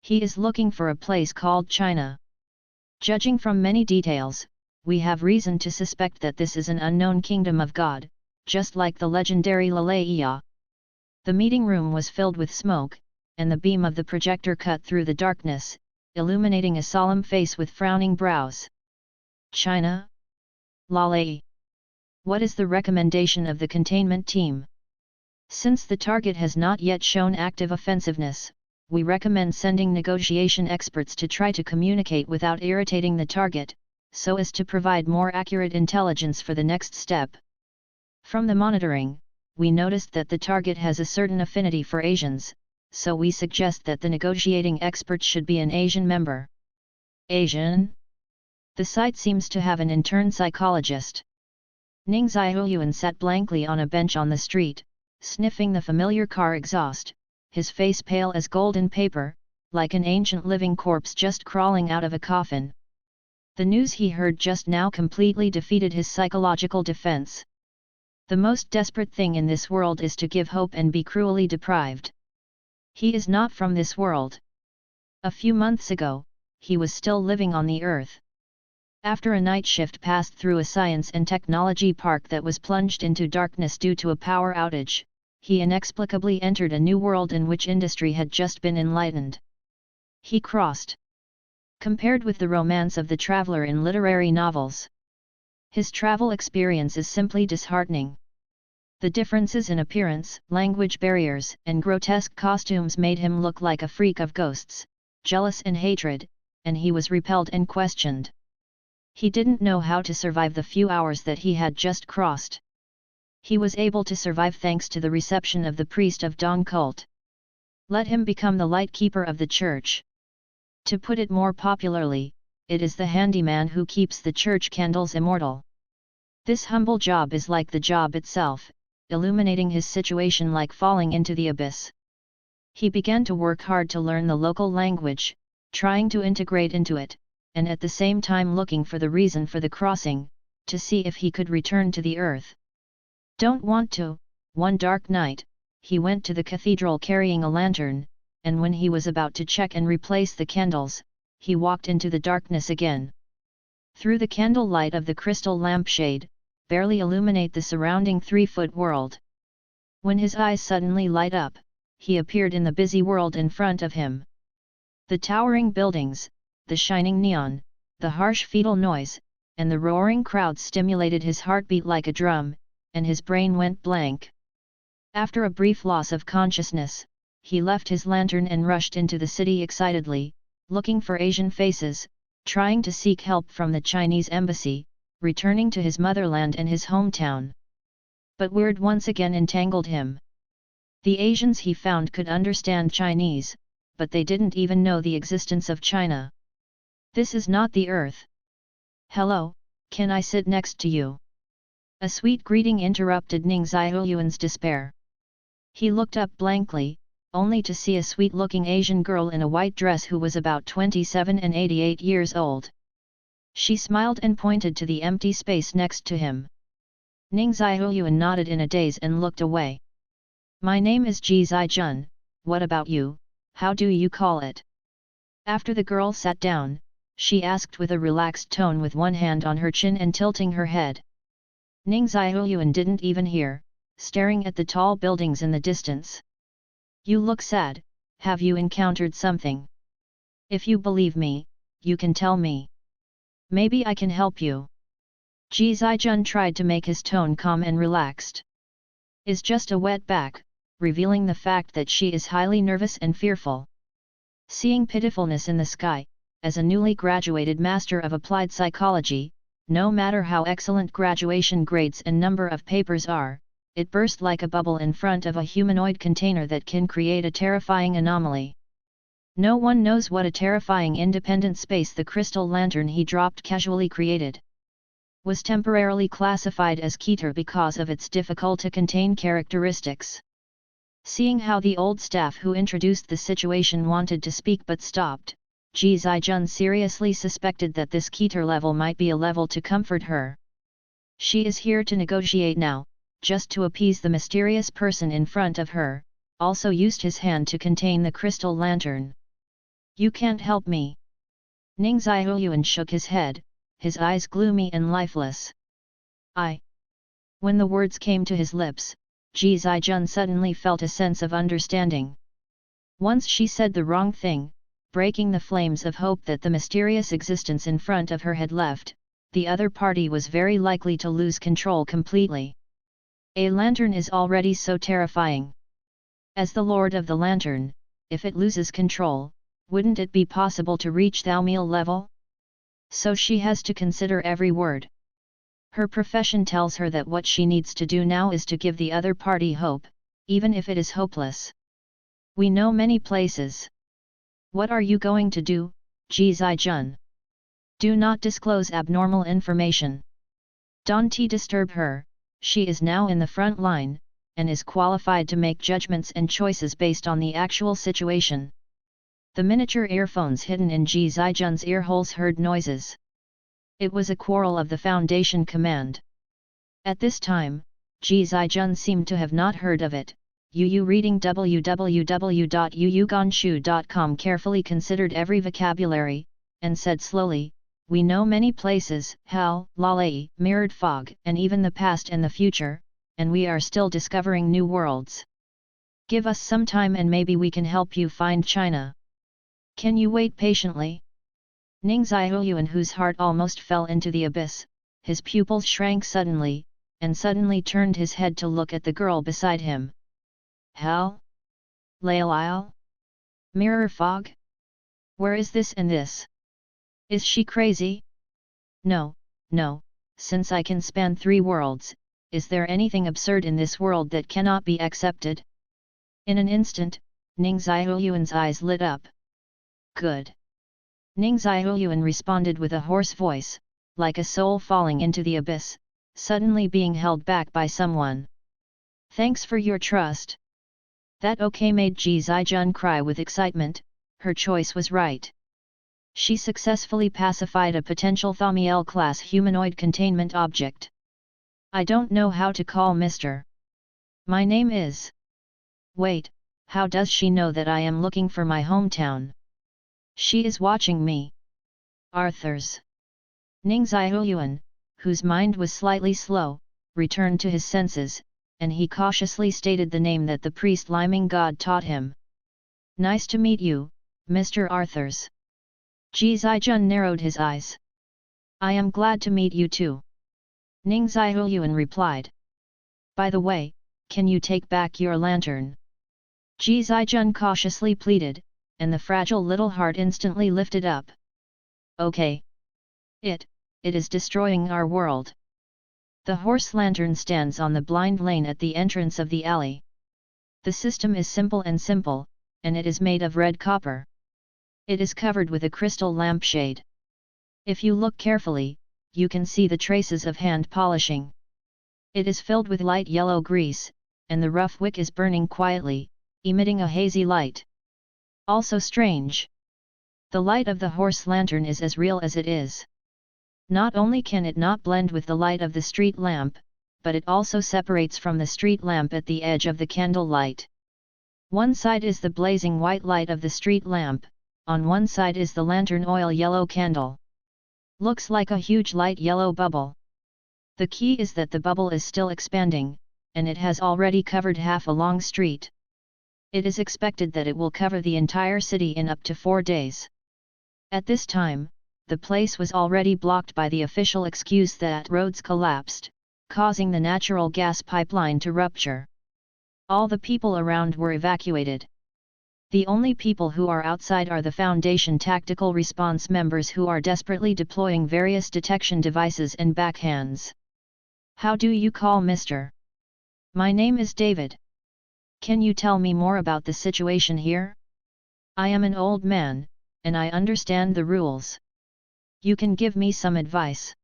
He is looking for a place called China. Judging from many details, we have reason to suspect that this is an unknown kingdom of God, just like the legendary Lalaiya. The meeting room was filled with smoke, and the beam of the projector cut through the darkness, illuminating a solemn face with frowning brows. China? Lalai. What is the recommendation of the containment team? Since the target has not yet shown active offensiveness, we recommend sending negotiation experts to try to communicate without irritating the target, so as to provide more accurate intelligence for the next step. From the monitoring, we noticed that the target has a certain affinity for Asians, so we suggest that the negotiating expert should be an Asian member. Asian? The site seems to have an intern psychologist. Ning Xiaoyuan sat blankly on a bench on the street, sniffing the familiar car exhaust, his face pale as golden paper, like an ancient living corpse just crawling out of a coffin. The news he heard just now completely defeated his psychological defense. The most desperate thing in this world is to give hope and be cruelly deprived. He is not from this world. A few months ago, he was still living on the earth. After a night shift passed through a science and technology park that was plunged into darkness due to a power outage, he inexplicably entered a new world in which industry had just been enlightened. He crossed. Compared with the romance of the traveler in literary novels, his travel experience is simply disheartening. The differences in appearance, language barriers, and grotesque costumes made him look like a freak of ghosts, jealous and hatred, and he was repelled and questioned. He didn't know how to survive the few hours that he had just crossed. He was able to survive thanks to the reception of the priest of Dong cult. Let him become the light keeper of the church. To put it more popularly, it is the handyman who keeps the church candles immortal. This humble job is like the job itself, illuminating his situation like falling into the abyss. He began to work hard to learn the local language, trying to integrate into it, and at the same time looking for the reason for the crossing, to see if he could return to the earth. Don't want to. One dark night, he went to the cathedral carrying a lantern, and when he was about to check and replace the candles, he walked into the darkness again. Through the candle light of the crystal lampshade, barely illuminate the surrounding 3-foot world. When his eyes suddenly light up, he appeared in the busy world in front of him. The towering buildings, the shining neon, the harsh fetal noise, and the roaring crowd stimulated his heartbeat like a drum, and his brain went blank. After a brief loss of consciousness, he left his lantern and rushed into the city excitedly, looking for Asian faces, trying to seek help from the Chinese embassy, returning to his motherland and his hometown. But weird once again entangled him. The Asians he found could understand Chinese, but they didn't even know the existence of China. This is not the earth. Hello, can I sit next to you? A sweet greeting interrupted Ning Xiaoyuan's despair. He looked up blankly, only to see a sweet-looking Asian girl in a white dress who was about 27 and 88 years old. She smiled and pointed to the empty space next to him. Ning Xiaoyuan nodded in a daze and looked away. My name is Ji Zijun, what about you, how do you call it? After the girl sat down, she asked with a relaxed tone with one hand on her chin and tilting her head. Ning Xiaoyuan didn't even hear, staring at the tall buildings in the distance. You look sad, have you encountered something? If you believe me, you can tell me. Maybe I can help you. Ji Zijun tried to make his tone calm and relaxed. Is just a wet back, revealing the fact that she is highly nervous and fearful. Seeing pitifulness in the sky, as a newly graduated Master of Applied Psychology, no matter how excellent graduation grades and number of papers are, it burst like a bubble in front of a humanoid container that can create a terrifying anomaly. No one knows what a terrifying independent space the crystal lantern he dropped casually created. Was temporarily classified as Keter because of its difficult-to-contain characteristics. Seeing how the old staff who introduced the situation wanted to speak but stopped, Ji Zijun seriously suspected that this Keter level might be a level to comfort her. She is here to negotiate now, just to appease the mysterious person in front of her, also used his hand to contain the crystal lantern. You can't help me. Ning Xiaoyuan shook his head, his eyes gloomy and lifeless. I. When the words came to his lips, Ji Zijun suddenly felt a sense of understanding. Once she said the wrong thing, breaking the flames of hope that the mysterious existence in front of her had left, the other party was very likely to lose control completely. A lantern is already so terrifying. As the Lord of the Lantern, if it loses control, wouldn't it be possible to reach Thaumil level? So she has to consider every word. Her profession tells her that what she needs to do now is to give the other party hope, even if it is hopeless. We know many places. What are you going to do, Ji Zijun? Do not disclose abnormal information. Don't disturb her, she is now in the front line, and is qualified to make judgments and choices based on the actual situation. The miniature earphones hidden in Ji Zijun's earholes heard noises. It was a quarrel of the Foundation Command. At this time, Ji Zijun seemed to have not heard of it. Yu reading www.yuyuganshu.com carefully considered every vocabulary, and said slowly, we know many places, hell, lalei, mirrored fog, and even the past and the future, and we are still discovering new worlds. Give us some time and maybe we can help you find China. Can you wait patiently? Ning Xiaoyuan, whose heart almost fell into the abyss, his pupils shrank suddenly, and suddenly turned his head to look at the girl beside him. Hell? Lailile? Mirror fog? Where is this and this? Is she crazy? No, no, since I can span 3 worlds, is there anything absurd in this world that cannot be accepted? In an instant, Ning Xiaoyuan's eyes lit up. Good. Ning Xiaoyuan responded with a hoarse voice, like a soul falling into the abyss, suddenly being held back by someone. Thanks for your trust. That okay made Ji Zijun cry with excitement, her choice was right. She successfully pacified a potential Thaumiel-class humanoid containment object. I don't know how to call Mr. My name is... Wait, how does she know that I am looking for my hometown? She is watching me. Arthur's. Ning Xiaoyuan, whose mind was slightly slow, returned to his senses, and he cautiously stated the name that the priest liming god taught him. Nice to meet you, Mr. Arthur's. Ji Zijun narrowed his eyes. I am glad to meet you too. Ning Xiaoyuan replied. By the way, can you take back your lantern? Ji Zijun cautiously pleaded, and the fragile little heart instantly lifted up. Okay. It is destroying our world. The horse lantern stands on the blind lane at the entrance of the alley. The system is simple, and it is made of red copper. It is covered with a crystal lampshade. If you look carefully, you can see the traces of hand polishing. It is filled with light yellow grease, and the rough wick is burning quietly, emitting a hazy light. Also strange. The light of the horse lantern is as real as it is. Not only can it not blend with the light of the street lamp, but it also separates from the street lamp at the edge of the candle light. One side is the blazing white light of the street lamp, on one side is the lantern oil yellow candle. Looks like a huge light yellow bubble. The key is that the bubble is still expanding, and it has already covered half a long street. It is expected that it will cover the entire city in up to 4 days. At this time, the place was already blocked by the official excuse that roads collapsed, causing the natural gas pipeline to rupture. All the people around were evacuated. The only people who are outside are the Foundation Tactical Response members who are desperately deploying various detection devices and backhands. How do you call Mr.? My name is David. Can you tell me more about the situation here? I am an old man, and I understand the rules. You can give me some advice.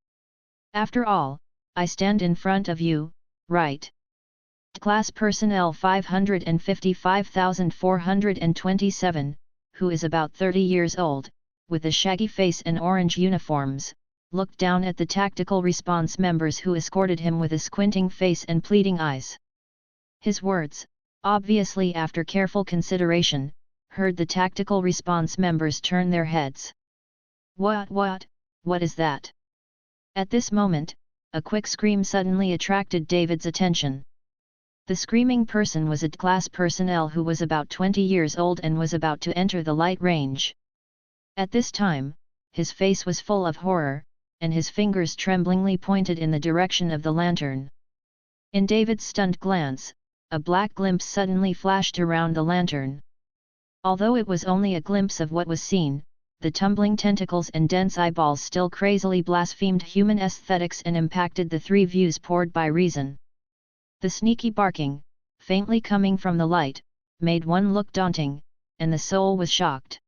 After all, I stand in front of you, right? Class Personnel 555,427, who is about 30 years old, with a shaggy face and orange uniforms, looked down at the tactical response members who escorted him with a squinting face and pleading eyes. His words, obviously after careful consideration, heard the tactical response members turn their heads. What is that? At this moment, a quick scream suddenly attracted David's attention. The screaming person was a class personnel who was about 20 years old and was about to enter the light range. At this time, his face was full of horror, and his fingers tremblingly pointed in the direction of the lantern. In David's stunned glance, a black glimpse suddenly flashed around the lantern. Although it was only a glimpse of what was seen, the tumbling tentacles and dense eyeballs still crazily blasphemed human aesthetics and impacted the three views poured by reason. The sneaky barking, faintly coming from the light, made one look daunting, and the soul was shocked.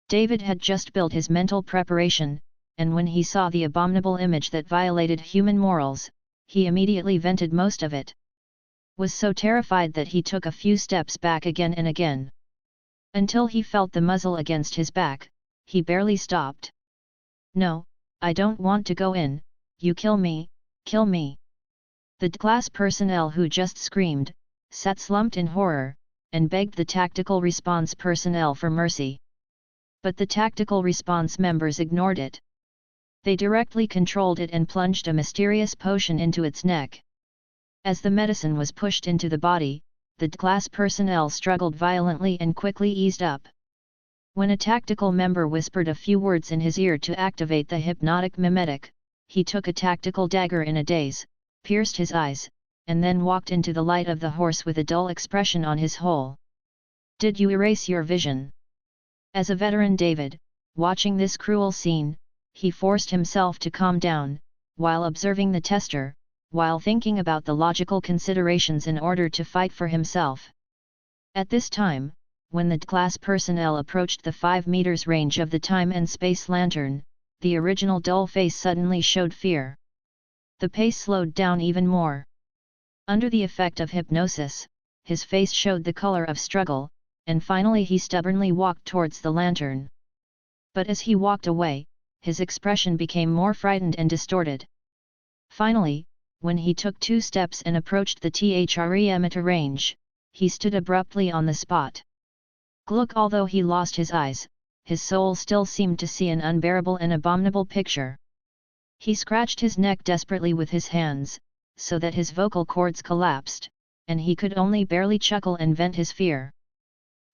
David had just built his mental preparation, and when he saw the abominable image that violated human morals, he immediately vented most of it. Was so terrified that he took a few steps back again and again. Until he felt the muzzle against his back, he barely stopped. "No, I don't want to go in, you kill me, kill me." The class personnel who just screamed, sat slumped in horror, and begged the tactical response personnel for mercy. But the tactical response members ignored it. They directly controlled it and plunged a mysterious potion into its neck. As the medicine was pushed into the body, the class personnel struggled violently and quickly eased up. When a tactical member whispered a few words in his ear to activate the hypnotic mimetic, he took a tactical dagger in a daze, pierced his eyes, and then walked into the light of the horse with a dull expression on his whole. "Did you erase your vision?" As a veteran David, watching this cruel scene, he forced himself to calm down, while observing the tester, while thinking about the logical considerations in order to fight for himself. At this time, when the class personnel approached the 5 meters range of the time and space lantern, the original dull face suddenly showed fear. The pace slowed down even more. Under the effect of hypnosis, his face showed the color of struggle, and finally he stubbornly walked towards the lantern. But as he walked away, his expression became more frightened and distorted. Finally, when he took 2 steps and approached the emitter range, he stood abruptly on the spot. Gluck! Although he lost his eyes, his soul still seemed to see an unbearable and abominable picture. He scratched his neck desperately with his hands, so that his vocal cords collapsed, and he could only barely chuckle and vent his fear.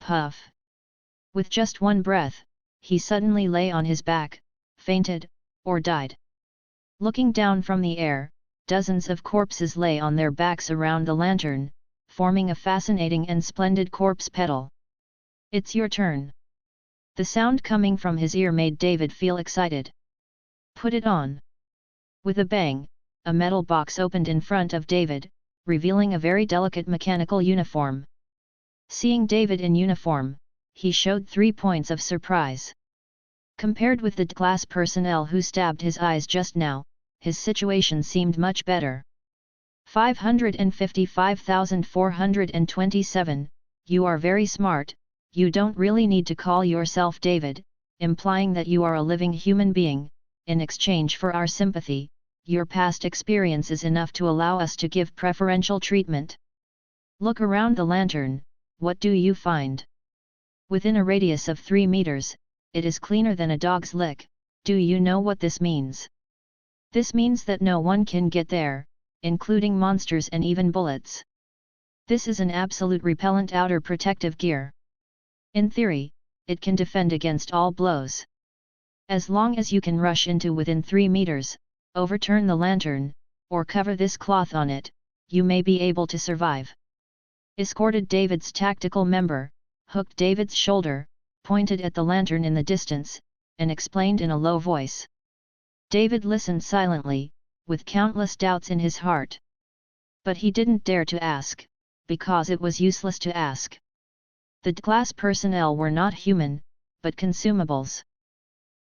Puff! With just one breath, he suddenly lay on his back, fainted, or died. Looking down from the air, dozens of corpses lay on their backs around the lantern, forming a fascinating and splendid corpse petal. "It's your turn." The sound coming from his ear made David feel excited. "Put it on." With a bang, a metal box opened in front of David, revealing a very delicate mechanical uniform. Seeing David in uniform, he showed 3 points of surprise. Compared with the class personnel who stabbed his eyes just now, his situation seemed much better. 555,427, "You are very smart, you don't really need to call yourself David," implying that you are a living human being. "In exchange for our sympathy, your past experience is enough to allow us to give preferential treatment. Look around the lantern, what do you find? Within a radius of 3 meters, it is cleaner than a dog's lick. Do you know what this means? This means that no one can get there, including monsters and even bullets. This is an absolute repellent outer protective gear. In theory, it can defend against all blows. As long as you can rush into within 3 meters, overturn the lantern, or cover this cloth on it, you may be able to survive." Escorted David's tactical member, hooked David's shoulder, pointed at the lantern in the distance, and explained in a low voice. David listened silently, with countless doubts in his heart. But he didn't dare to ask, because it was useless to ask. The class personnel were not human, but consumables.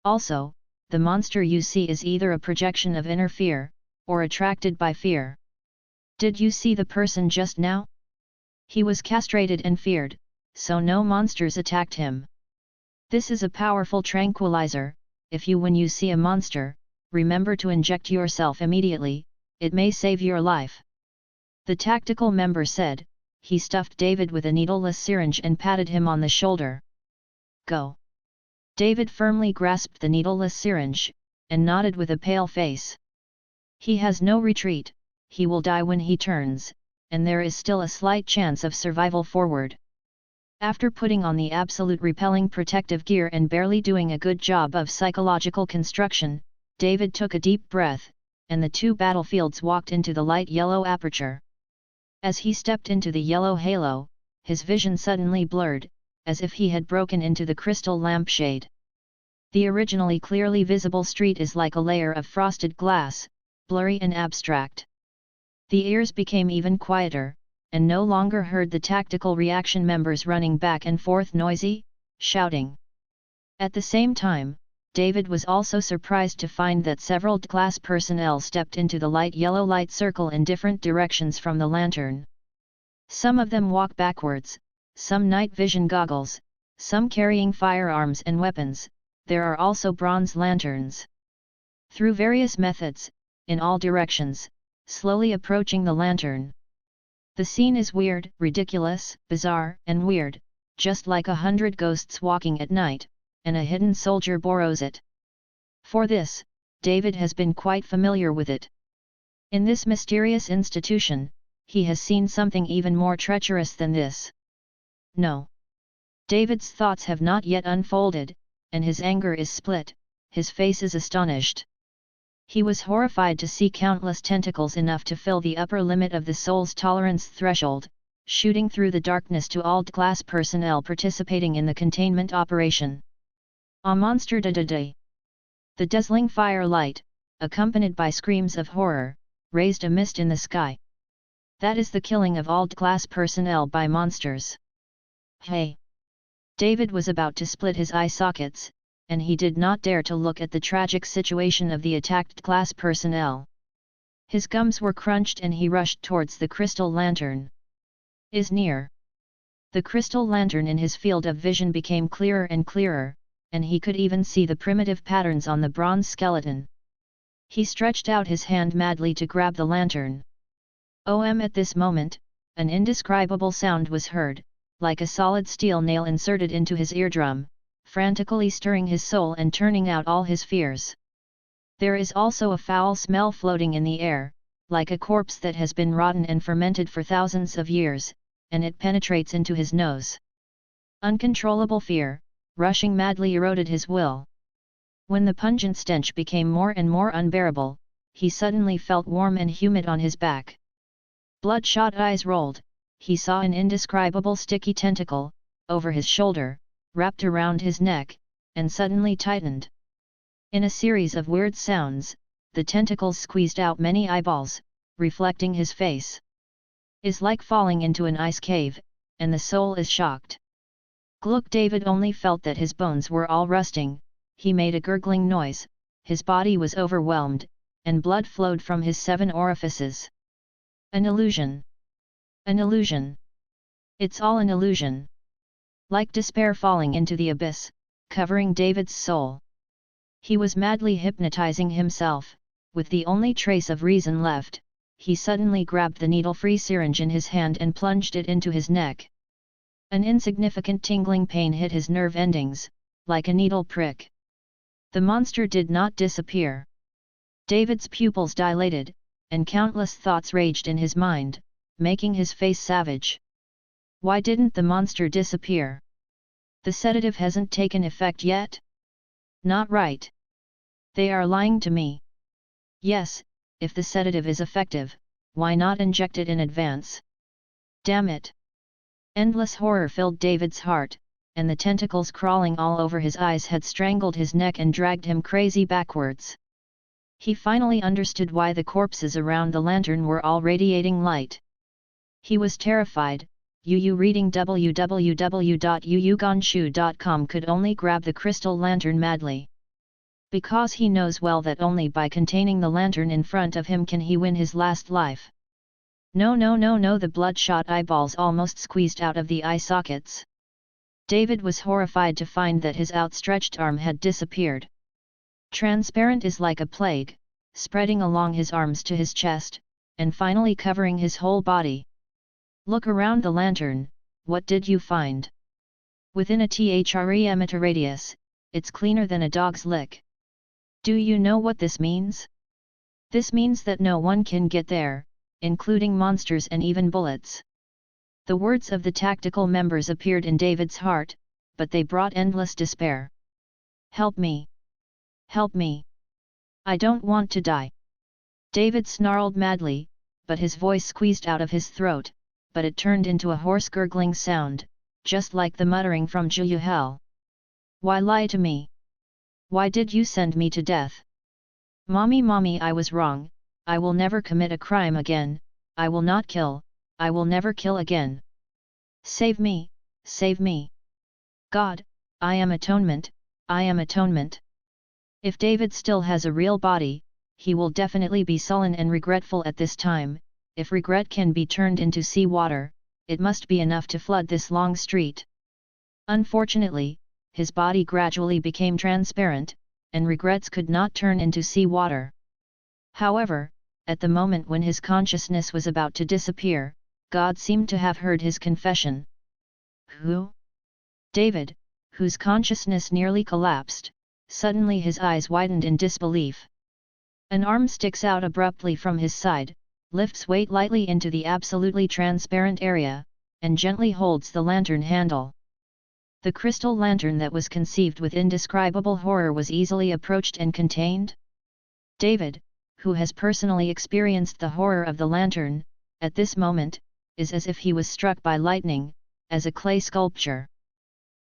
Also, the monster you see is either a projection of inner fear, or attracted by fear. Did you see the person just now? He was castrated and feared, so no monsters attacked him. This is a powerful tranquilizer. When you see a monster, remember to inject yourself immediately, it may save your life. The tactical member said. He stuffed David with a needleless syringe and patted him on the shoulder. go. David firmly grasped the needleless syringe, and nodded with a pale face. He has no retreat, he will die when he turns, and there is still a slight chance of survival forward. After putting on the absolute repelling protective gear and barely doing a good job of psychological construction, David took a deep breath, and the two battlefields walked into the light yellow aperture. As he stepped into the yellow halo, his vision suddenly blurred, as if he had broken into the crystal lampshade. The originally clearly visible street is like a layer of frosted glass, blurry and abstract. The ears became even quieter, and no longer heard the tactical reaction members running back and forth noisy, shouting. At the same time, David was also surprised to find that several class personnel stepped into the light yellow light circle in different directions from the lantern. Some of them walk backwards, some night vision goggles, some carrying firearms and weapons. There are also bronze lanterns. Through various methods, in all directions, slowly approaching the lantern. The scene is weird, ridiculous, bizarre, and weird, just like 100 ghosts walking at night, and a hidden soldier borrows it. For this, David has been quite familiar with it. In this mysterious institution, he has seen something even more treacherous than this. No. David's thoughts have not yet unfolded, and his anger is split, his face is astonished. He was horrified to see countless tentacles enough to fill the upper limit of the soul's tolerance threshold, shooting through the darkness to all class personnel participating in the containment operation. A monster da-da-day. The dazzling firelight, accompanied by screams of horror, raised a mist in the sky. That is the killing of all class personnel by monsters. Hey! David was about to split his eye sockets, and he did not dare to look at the tragic situation of the attacked class personnel. His gums were crunched and he rushed towards the crystal lantern. Is near. The crystal lantern in his field of vision became clearer and clearer, and he could even see the primitive patterns on the bronze skeleton. He stretched out his hand madly to grab the lantern. At this moment, an indescribable sound was heard, like a solid steel nail inserted into his eardrum, frantically stirring his soul and turning out all his fears. There is also a foul smell floating in the air, like a corpse that has been rotten and fermented for thousands of years, and it penetrates into his nose. Uncontrollable fear, rushing madly, eroded his will. When the pungent stench became more and more unbearable, he suddenly felt warm and humid on his back. Bloodshot eyes rolled, he saw an indescribable sticky tentacle, over his shoulder, wrapped around his neck, and suddenly tightened. In a series of weird sounds, the tentacles squeezed out many eyeballs, reflecting his face. Is like falling into an ice cave, and the soul is shocked. Gluck! David only felt that his bones were all rusting, he made a gurgling noise, his body was overwhelmed, and blood flowed from his 7 orifices. An illusion. An illusion. It's all an illusion. Like despair falling into the abyss, covering David's soul. He was madly hypnotizing himself, with the only trace of reason left. He suddenly grabbed the needle-free syringe in his hand and plunged it into his neck. An insignificant tingling pain hit his nerve endings, like a needle prick. The monster did not disappear. David's pupils dilated, and countless thoughts raged in his mind, making his face savage. Why didn't the monster disappear? The sedative hasn't taken effect yet? Not right. They are lying to me. Yes, if the sedative is effective, why not inject it in advance? Damn it! Endless horror filled David's heart, and the tentacles crawling all over his eyes had strangled his neck and dragged him crazy backwards. He finally understood why the corpses around the lantern were all radiating light. He was terrified. Reading www.yuyuganshu.com could only grab the crystal lantern madly. Because he knows well that only by containing the lantern in front of him can he win his last life. No, the bloodshot eyeballs almost squeezed out of the eye sockets. David was horrified to find that his outstretched arm had disappeared. Transparent is like a plague, spreading along his arms to his chest, and finally covering his whole body. Look around the lantern, what did you find? Within a 300 radius, it's cleaner than a dog's lick. Do you know what this means? This means that no one can get there, including monsters and even bullets. The words of the tactical members appeared in David's heart, but they brought endless despair. Help me! Help me! I don't want to die! David snarled madly, but his voice squeezed out of his throat, but it turned into a hoarse gurgling sound, just like the muttering from Jehuel. Why lie to me? Why did you send me to death? Mommy, I was wrong, I will never commit a crime again, I will not kill, I will never kill again. Save me, save me. God, I am atonement, I am atonement. If David still has a real body, he will definitely be sullen and regretful at this time. If regret can be turned into sea water, it must be enough to flood this long street. Unfortunately, his body gradually became transparent, and regrets could not turn into sea water. However, at the moment when his consciousness was about to disappear, God seemed to have heard his confession. Who? David, whose consciousness nearly collapsed, suddenly his eyes widened in disbelief. An arm sticks out abruptly from his side, lifts weight lightly into the absolutely transparent area, and gently holds the lantern handle. The crystal lantern that was conceived with indescribable horror was easily approached and contained. David, who has personally experienced the horror of the lantern, at this moment, is as if he was struck by lightning, as a clay sculpture.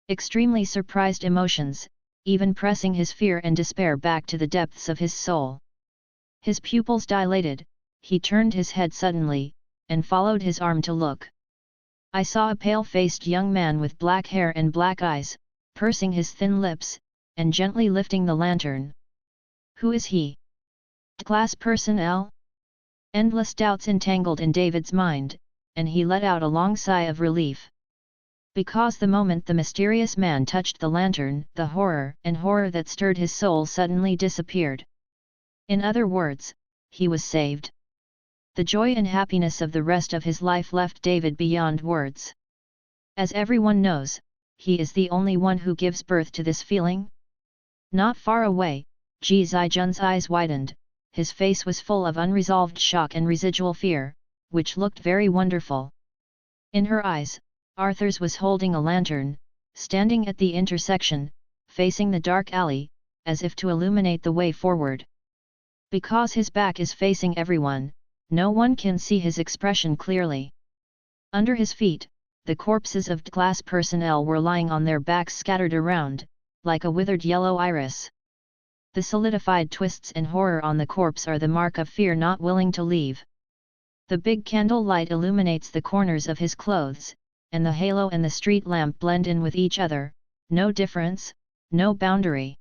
Extremely surprised emotions, even pressing his fear and despair back to the depths of his soul. His pupils dilated, he turned his head suddenly, and followed his arm to look. I saw a pale-faced young man with black hair and black eyes, pursing his thin lips, and gently lifting the lantern. Who is he? Class personnel? Endless doubts entangled in David's mind, and he let out a long sigh of relief. Because the moment the mysterious man touched the lantern, the horror that stirred his soul suddenly disappeared. In other words, he was saved. The joy and happiness of the rest of his life left David beyond words. As everyone knows, he is the only one who gives birth to this feeling. Not far away, Ji Zijun's eyes widened, his face was full of unresolved shock and residual fear, which looked very wonderful. In her eyes, Arthur's was holding a lantern, standing at the intersection, facing the dark alley, as if to illuminate the way forward. Because his back is facing everyone, no one can see his expression clearly. Under his feet, the corpses of class personnel were lying on their backs scattered around, like a withered yellow iris. The solidified twists and horror on the corpse are the mark of fear not willing to leave. The big candle light illuminates the corners of his clothes, and the halo and the street lamp blend in with each other, no difference, no boundary.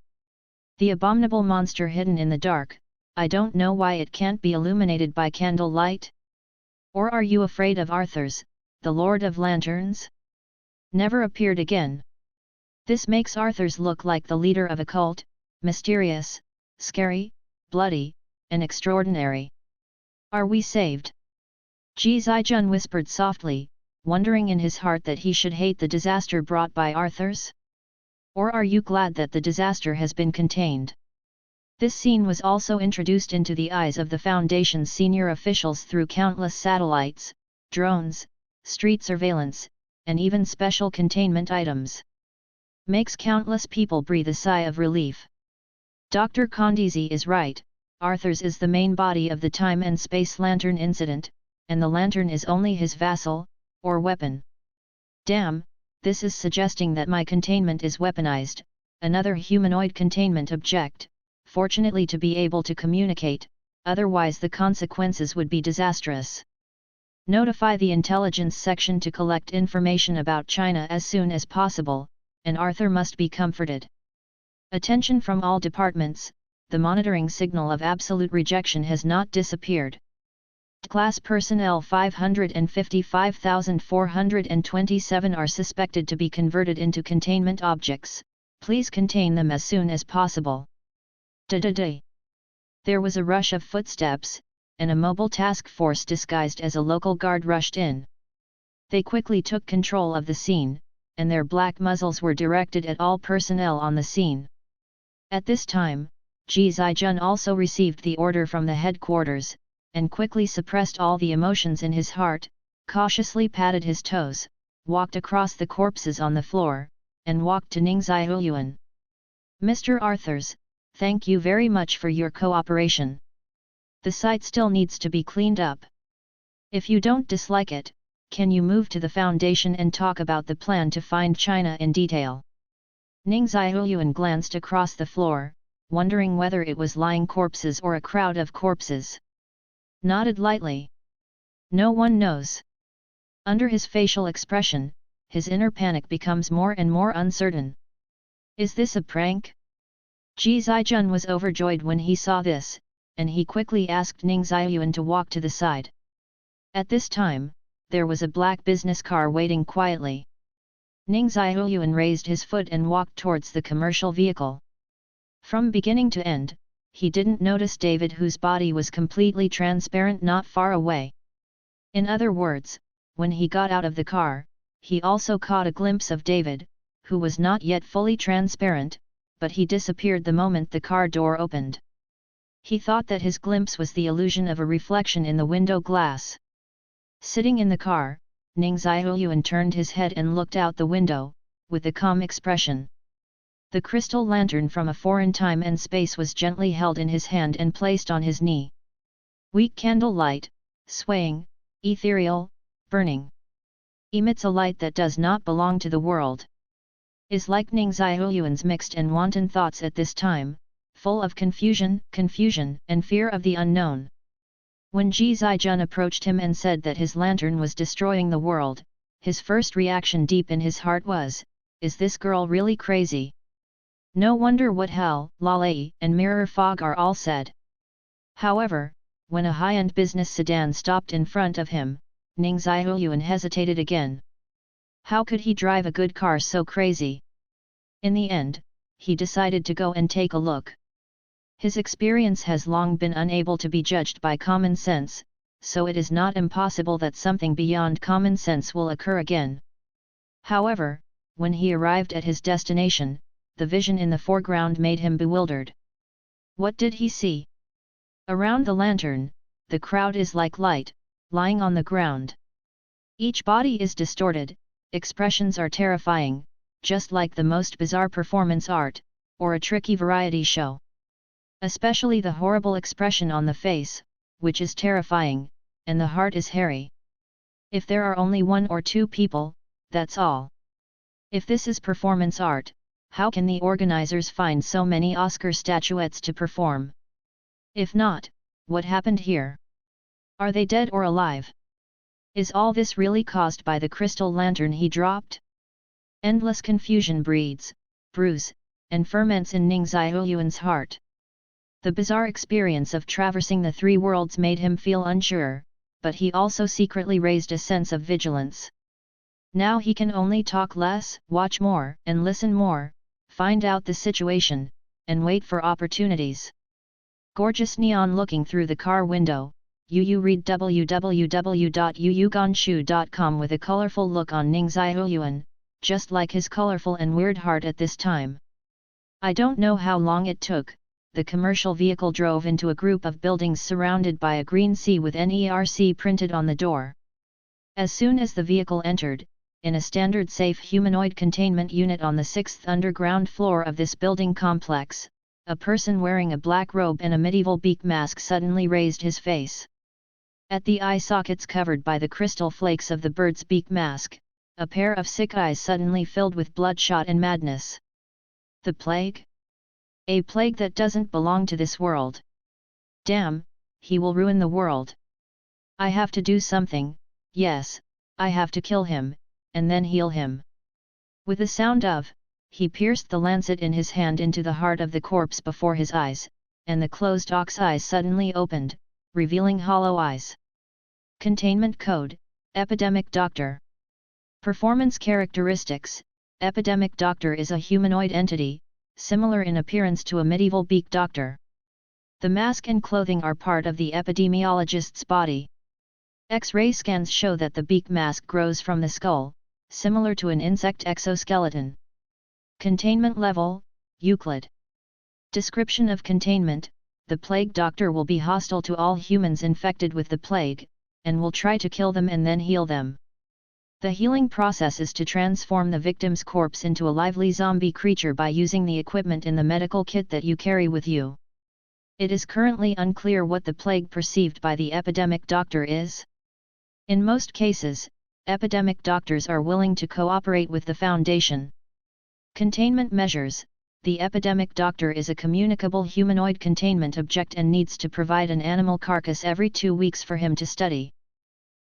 The abominable monster hidden in the dark, I don't know why it can't be illuminated by candle light? Or are you afraid of Arthur's, the Lord of Lanterns? Never appeared again. This makes Arthur's look like the leader of a cult, mysterious, scary, bloody, and extraordinary. Are we saved? Ji Zijun whispered softly, wondering in his heart that he should hate the disaster brought by Arthur's? Or are you glad that the disaster has been contained? This scene was also introduced into the eyes of the Foundation's senior officials through countless satellites, drones, street surveillance, and even special containment items. Makes countless people breathe a sigh of relief. Dr. Kondisi is right, Arthur's is the main body of the time and space lantern incident, and the lantern is only his vassal, or weapon. Damn, this is suggesting that my containment is weaponized, another humanoid containment object, fortunately to be able to communicate, otherwise the consequences would be disastrous. Notify the intelligence section to collect information about China as soon as possible, and Arthur must be comforted. Attention from all departments, the monitoring signal of absolute rejection has not disappeared. Class personnel 555,427 are suspected to be converted into containment objects, please contain them as soon as possible. There was a rush of footsteps, and a mobile task force disguised as a local guard rushed in. They quickly took control of the scene, and their black muzzles were directed at all personnel on the scene. At this time, Ji Zijun also received the order from the headquarters, and quickly suppressed all the emotions in his heart, cautiously patted his toes, walked across the corpses on the floor, and walked to Ning Ziyuan. "Mr. Arthurs, thank you very much for your cooperation. The site still needs to be cleaned up. If you don't dislike it, can you move to the foundation and talk about the plan to find China in detail?" Ning Ziyuan glanced across the floor, wondering whether it was lying corpses or a crowd of corpses. Nodded lightly. "No one knows." Under his facial expression, his inner panic becomes more and more uncertain. Is this a prank? Ji Zijun was overjoyed when he saw this, and he quickly asked Ning Ziyuan to walk to the side. At this time, there was a black business car waiting quietly. Ning Ziyuan raised his foot and walked towards the commercial vehicle. From beginning to end, he didn't notice David, whose body was completely transparent not far away. In other words, when he got out of the car, he also caught a glimpse of David, who was not yet fully transparent, but he disappeared the moment the car door opened. He thought that his glimpse was the illusion of a reflection in the window glass. Sitting in the car, Ning Ziyuan turned his head and looked out the window, with a calm expression. The crystal lantern from a foreign time and space was gently held in his hand and placed on his knee. Weak candlelight, swaying, ethereal, burning. Emits a light that does not belong to the world. Is like Ning Ziyuan's mixed and wanton thoughts at this time, full of confusion, and fear of the unknown. When Ji Zijun approached him and said that his lantern was destroying the world, his first reaction deep in his heart was, is this girl really crazy? No wonder what hell, lalei, and mirror fog are all said. However, when a high-end business sedan stopped in front of him, Ning Ziyuan hesitated again. How could he drive a good car so crazy? In the end, he decided to go and take a look. His experience has long been unable to be judged by common sense, so it is not impossible that something beyond common sense will occur again. However, when he arrived at his destination, the vision in the foreground made him bewildered. What did he see? Around the lantern, the crowd is like light, lying on the ground. Each body is distorted, expressions are terrifying, just like the most bizarre performance art, or a tricky variety show. Especially the horrible expression on the face, which is terrifying, and the heart is hairy. If there are only one or two people, that's all. If this is performance art, how can the organizers find so many Oscar statuettes to perform? If not, what happened here? Are they dead or alive? Is all this really caused by the crystal lantern he dropped? Endless confusion breeds, brews, and ferments in Ning Ziyuan's heart. The bizarre experience of traversing the three worlds made him feel unsure, but he also secretly raised a sense of vigilance. Now he can only talk less, watch more, and listen more, find out the situation, and wait for opportunities. Gorgeous neon looking through the car window, Yu read www.yuyugonshu.com with a colorful look on Ning Ziyuan, just like his colorful and weird heart at this time. I don't know how long it took. The commercial vehicle drove into a group of buildings surrounded by a green sea with NERC printed on the door. As soon as the vehicle entered, in a standard safe humanoid containment unit on the 6th underground floor of this building complex, a person wearing a black robe and a medieval beak mask suddenly raised his face. At the eye sockets covered by the crystal flakes of the bird's beak mask, a pair of sick eyes suddenly filled with bloodshot and madness. The plague? A plague that doesn't belong to this world. Damn, he will ruin the world. I have to do something, yes, I have to kill him, and then heal him. With the sound of, he pierced the lancet in his hand into the heart of the corpse before his eyes, and the closed ox eyes suddenly opened, revealing hollow eyes. Containment Code, Epidemic Doctor. Performance Characteristics, Epidemic Doctor is a humanoid entity, similar in appearance to a medieval beak doctor. The mask and clothing are part of the epidemiologist's body. X-ray scans show that the beak mask grows from the skull, similar to an insect exoskeleton. Containment level, Euclid. Description of containment: the plague doctor will be hostile to all humans infected with the plague, and will try to kill them and then heal them. The healing process is to transform the victim's corpse into a lively zombie creature by using the equipment in the medical kit that you carry with you. It is currently unclear what the plague perceived by the epidemic doctor is. In most cases, epidemic doctors are willing to cooperate with the Foundation. Containment measures: the epidemic doctor is a communicable humanoid containment object and needs to provide an animal carcass every 2 weeks for him to study.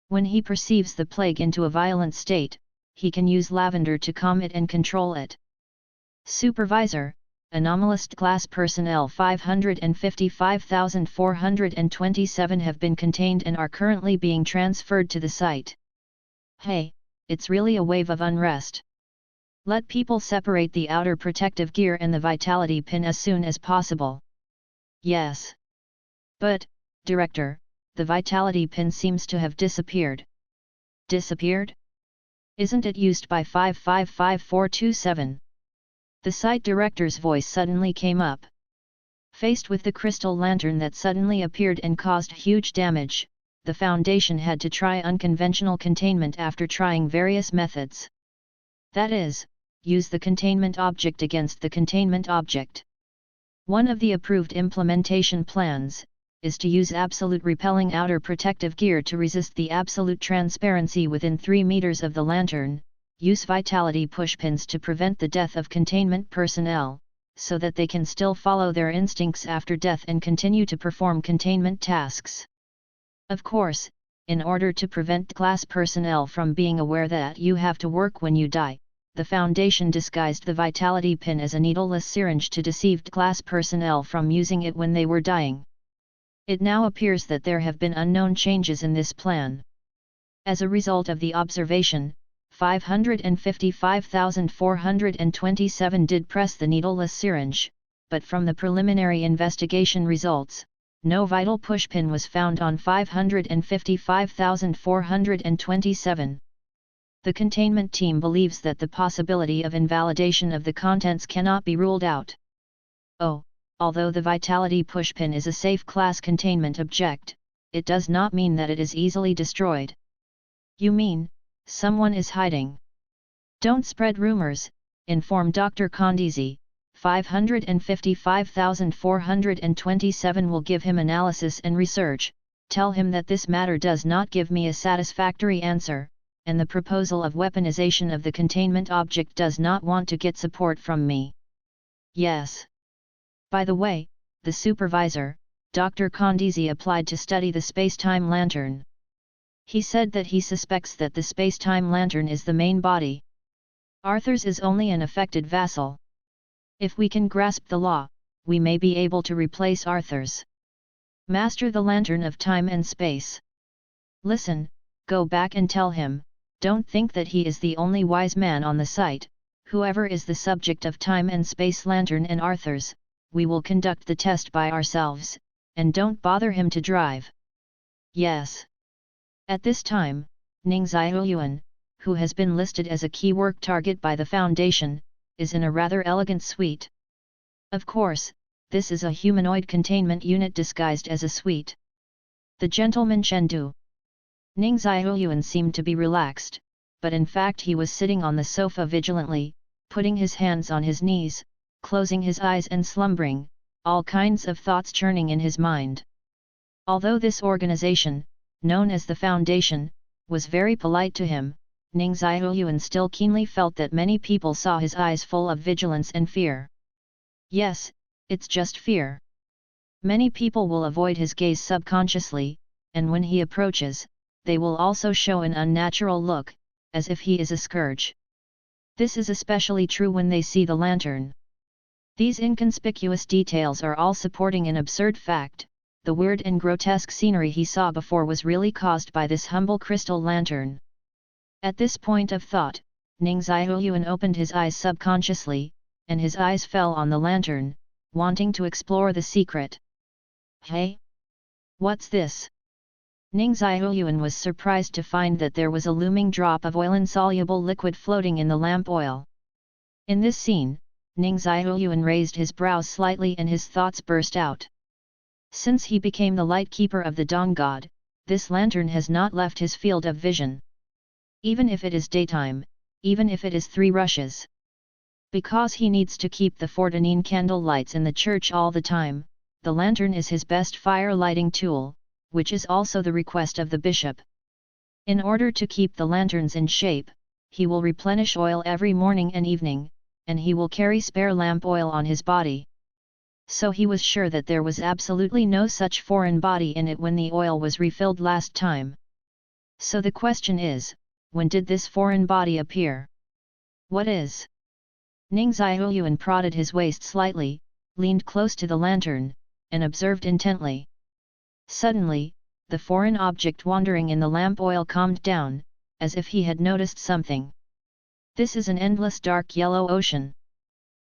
When he perceives the plague into a violent state, he can use lavender to calm it and control it. Supervisor: anomalous class personnel 555,427 have been contained and are currently being transferred to the site. Hey, it's really a wave of unrest. Let people separate the outer protective gear and the vitality pin as soon as possible. Yes. But, Director, the vitality pin seems to have disappeared. Disappeared? Isn't it used by 555427? The site director's voice suddenly came up. Faced with the crystal lantern that suddenly appeared and caused huge damage, the Foundation had to try unconventional containment after trying various methods. That is, use the containment object against the containment object. One of the approved implementation plans is to use absolute repelling outer protective gear to resist the absolute transparency within 3 meters of the lantern, use vitality pushpins to prevent the death of containment personnel, so that they can still follow their instincts after death and continue to perform containment tasks. Of course, in order to prevent class personnel from being aware that you have to work when you die, the Foundation disguised the vitality pin as a needleless syringe to deceive class personnel from using it when they were dying. It now appears that there have been unknown changes in this plan. As a result of the observation, 555,427 did press the needleless syringe, but from the preliminary investigation results, no vital pushpin was found on 555,427. The containment team believes that the possibility of invalidation of the contents cannot be ruled out. Oh, although the vitality pushpin is a safe class containment object, it does not mean that it is easily destroyed. You mean, someone is hiding? Don't spread rumors, inform Dr. Condisi. 555,427 will give him analysis and research. Tell him that this matter does not give me a satisfactory answer, and the proposal of weaponization of the containment object does not want to get support from me. Yes. By the way, the supervisor, Dr. Condisi, applied to study the space-time lantern. He said that he suspects that the space-time lantern is the main body. Arthur's is only an affected vassal. If we can grasp the law, we may be able to replace Arthur's. Master the lantern of time and space. Listen, go back and tell him, don't think that he is the only wise man on the site. Whoever is the subject of time and space lantern and Arthur's, we will conduct the test by ourselves, and don't bother him to drive. Yes. At this time, Ning Xiaoyuan, who has been listed as a key work target by the Foundation, is in a rather elegant suite. Of course, this is a humanoid containment unit disguised as a suite. The gentleman Chengdu. Ning Xiaoyuan seemed to be relaxed, but in fact he was sitting on the sofa vigilantly, putting his hands on his knees, closing his eyes and slumbering, all kinds of thoughts churning in his mind. Although this organization, known as the Foundation, was very polite to him, Ning Xiaoyuan still keenly felt that many people saw his eyes full of vigilance and fear. Yes, it's just fear. Many people will avoid his gaze subconsciously, and when he approaches, they will also show an unnatural look, as if he is a scourge. This is especially true when they see the lantern. These inconspicuous details are all supporting an absurd fact: the weird and grotesque scenery he saw before was really caused by this humble crystal lantern. At this point of thought, Ning Xiaoyuan opened his eyes subconsciously, and his eyes fell on the lantern, wanting to explore the secret. Hey? What's this? Ning Ziyuan was surprised to find that there was a looming drop of oil-insoluble liquid floating in the lamp oil. In this scene, Ning Ziyuan raised his brows slightly and his thoughts burst out. Since he became the light keeper of the Dawn God, this lantern has not left his field of vision. Even if it is daytime, even if it is 3 rushes. Because he needs to keep the 14 candle lights in the church all the time, the lantern is his best fire lighting tool, which is also the request of the bishop. In order to keep the lanterns in shape, he will replenish oil every morning and evening, and he will carry spare lamp oil on his body. So he was sure that there was absolutely no such foreign body in it when the oil was refilled last time. So the question is, when did this foreign body appear? What is? Ning Ziyuan prodded his waist slightly, leaned close to the lantern, and observed intently. Suddenly, the foreign object wandering in the lamp oil calmed down, as if he had noticed something. This is an endless dark yellow ocean.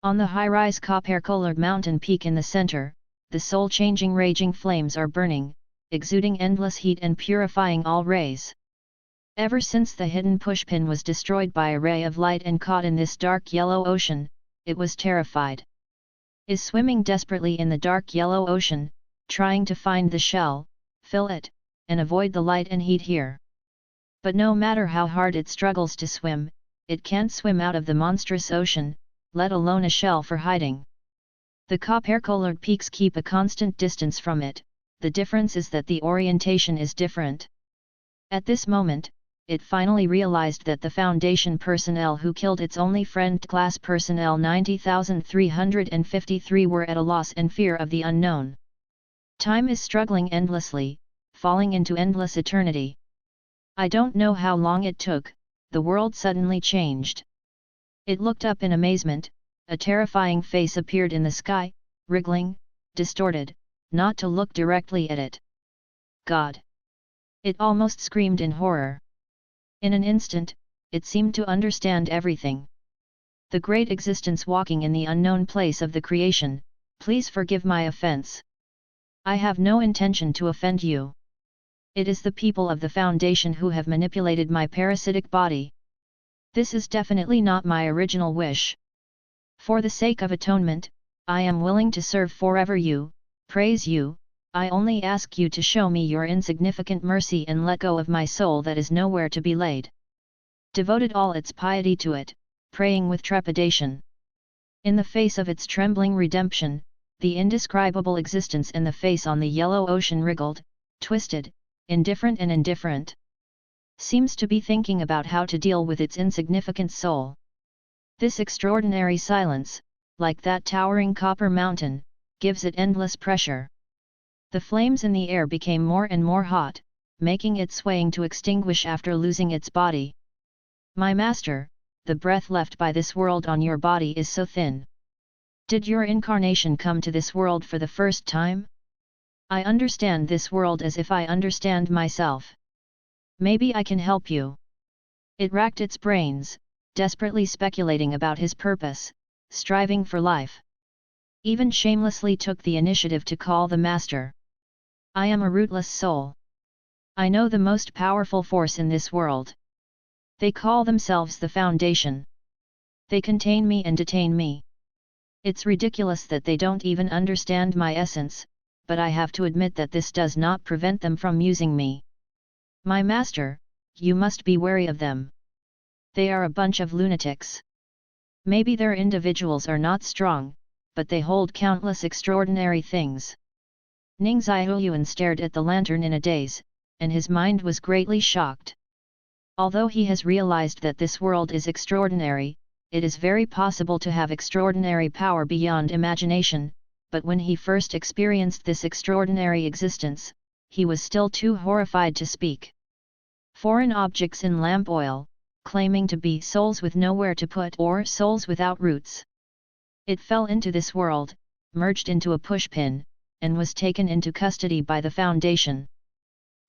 On the high-rise copper-colored mountain peak in the center, the soul-changing raging flames are burning, exuding endless heat and purifying all rays. Ever since the hidden pushpin was destroyed by a ray of light and caught in this dark yellow ocean, it was terrified. Is swimming desperately in the dark yellow ocean, trying to find the shell, fill it, and avoid the light and heat here. But no matter how hard it struggles to swim, it can't swim out of the monstrous ocean, let alone a shell for hiding. The copper-colored peaks keep a constant distance from it, the difference is that the orientation is different. At this moment, it finally realized that the Foundation personnel who killed its only friend class personnel 90,353 were at a loss and fear of the unknown. Time is struggling endlessly, falling into endless eternity. I don't know how long it took, the world suddenly changed. It looked up in amazement, a terrifying face appeared in the sky, wriggling, distorted, not to look directly at it. God! It almost screamed in horror. In an instant, it seemed to understand everything. The great existence walking in the unknown place of the creation, please forgive my offense. I have no intention to offend you. It is the people of the Foundation who have manipulated my parasitic body. This is definitely not my original wish. For the sake of atonement, I am willing to serve forever you, praise you, I only ask you to show me your insignificant mercy and let go of my soul that is nowhere to be laid. Devoted all its piety to it, praying with trepidation. In the face of its trembling redemption, the indescribable existence and the face on the yellow ocean wriggled, twisted, indifferent and indifferent. Seems to be thinking about how to deal with its insignificant soul. This extraordinary silence, like that towering copper mountain, gives it endless pressure. The flames in the air became more and more hot, making it swaying to extinguish after losing its body. My master, the breath left by this world on your body is so thin. Did your incarnation come to this world for the first time? I understand this world as if I understand myself. Maybe I can help you. It racked its brains, desperately speculating about his purpose, striving for life. Even shamelessly took the initiative to call the master. I am a rootless soul. I know the most powerful force in this world. They call themselves the Foundation. They contain me and detain me. It's ridiculous that they don't even understand my essence, but I have to admit that this does not prevent them from using me. My master, you must be wary of them. They are a bunch of lunatics. Maybe their individuals are not strong, but they hold countless extraordinary things. Ning Ziyuan stared at the lantern in a daze, and his mind was greatly shocked. Although he has realized that this world is extraordinary, it is very possible to have extraordinary power beyond imagination, but when he first experienced this extraordinary existence, he was still too horrified to speak. Foreign objects in lamp oil, claiming to be souls with nowhere to put or souls without roots. It fell into this world, merged into a pushpin, and was taken into custody by the Foundation.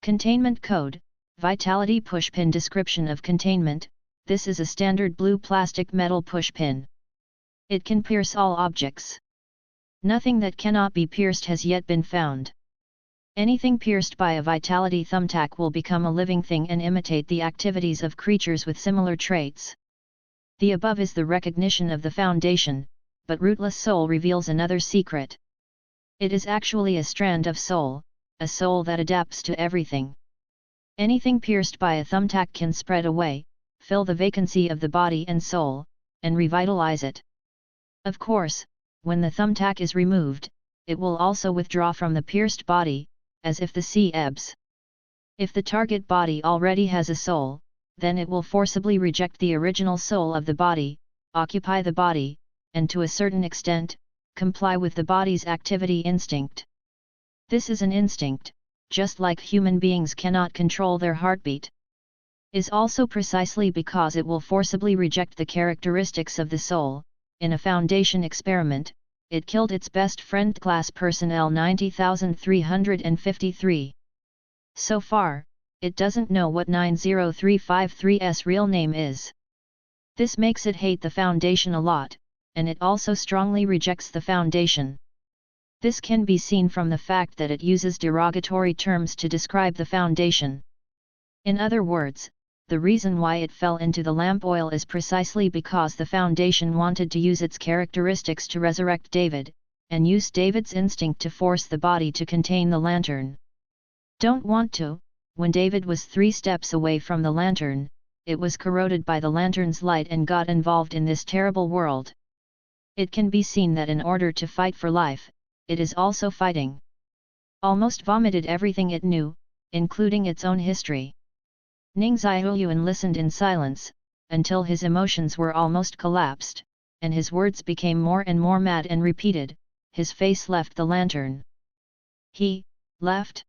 Containment Code, Vitality Pushpin Description of Containment. This is a standard blue plastic metal pushpin. It can pierce all objects. Nothing that cannot be pierced has yet been found. Anything pierced by a vitality thumbtack will become a living thing and imitate the activities of creatures with similar traits. The above is the recognition of the foundation, but rootless soul reveals another secret. It is actually a strand of soul, a soul that adapts to everything. Anything pierced by a thumbtack can spread away, fill the vacancy of the body and soul, and revitalize it. Of course, when the thumbtack is removed, it will also withdraw from the pierced body, as if the sea ebbs. If the target body already has a soul, then it will forcibly reject the original soul of the body, occupy the body, and to a certain extent, comply with the body's activity instinct. This is an instinct, just like human beings cannot control their heartbeat. Is also precisely because it will forcibly reject the characteristics of the soul. In a Foundation experiment, it killed its best friend class personnel 90,353. So far, it doesn't know what 90353's real name is. This makes it hate the Foundation a lot, and it also strongly rejects the Foundation. This can be seen from the fact that it uses derogatory terms to describe the Foundation. In other words, the reason why it fell into the lamp oil is precisely because the Foundation wanted to use its characteristics to resurrect David, and use David's instinct to force the body to contain the lantern. Don't want to. When David was 3 steps away from the lantern, it was corroded by the lantern's light and got involved in this terrible world. It can be seen that in order to fight for life, it is also fighting. Almost vomited everything it knew, including its own history. Ning Xiaoyuan listened in silence, until his emotions were almost collapsed, and his words became more and more mad and repeated, his face left the lantern. He left?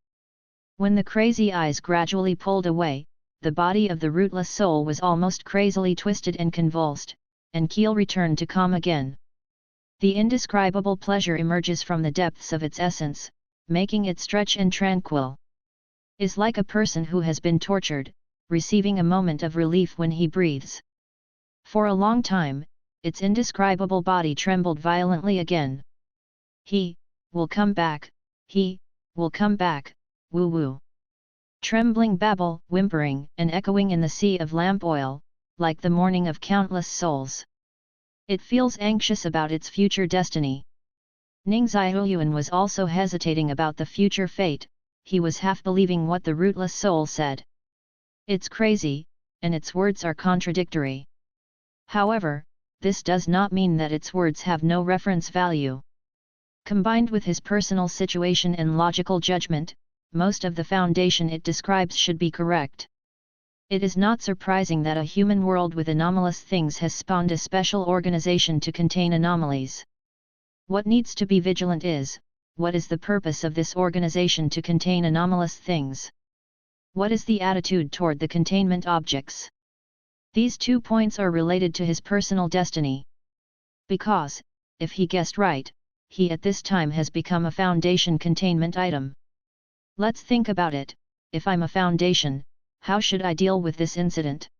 When the crazy eyes gradually pulled away, the body of the rootless soul was almost crazily twisted and convulsed, and Keel returned to calm again. The indescribable pleasure emerges from the depths of its essence, making it stretch and tranquil. Is like a person who has been tortured, receiving a moment of relief when he breathes. For a long time, its indescribable body trembled violently again. He will come back, he will come back, woo woo. Trembling babble, whimpering and echoing in the sea of lamp oil, like the mourning of countless souls. It feels anxious about its future destiny. Ning Xiaoyuan was also hesitating about the future fate, he was half believing what the rootless soul said. It's crazy, and its words are contradictory. However, this does not mean that its words have no reference value. Combined with his personal situation and logical judgment, most of the Foundation it describes should be correct. It is not surprising that a human world with anomalous things has spawned a special organization to contain anomalies. What needs to be vigilant is, what is the purpose of this organization to contain anomalous things? What is the attitude toward the containment objects? These 2 points are related to his personal destiny. Because, if he guessed right, he at this time has become a Foundation containment item. Let's think about it. If I'm a Foundation, how should I deal with this incident?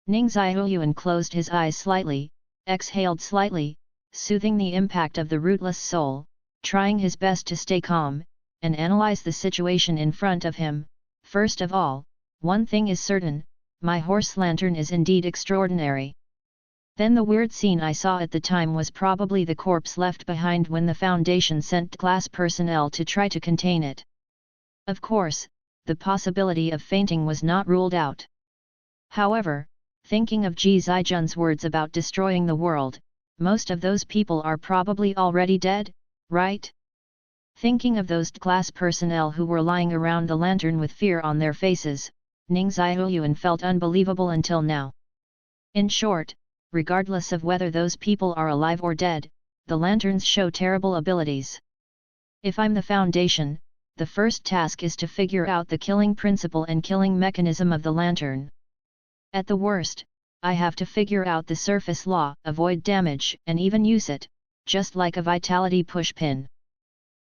Ning Xiaoyuan closed his eyes slightly, exhaled slightly, soothing the impact of the rootless soul, trying his best to stay calm, and analyze the situation in front of him. First of all, one thing is certain, my horse lantern is indeed extraordinary. Then the weird scene I saw at the time was probably the corpse left behind when the Foundation sent class personnel to try to contain it. Of course, the possibility of fainting was not ruled out. However, thinking of Ji Zijun's words about destroying the world, most of those people are probably already dead, right? Thinking of those class personnel who were lying around the lantern with fear on their faces, Ning Xiaoyuan felt unbelievable until now. In short, regardless of whether those people are alive or dead, the lanterns show terrible abilities. If I'm the Foundation, the first task is to figure out the killing principle and killing mechanism of the lantern. At the worst, I have to figure out the surface law, avoid damage and even use it, just like a vitality pushpin.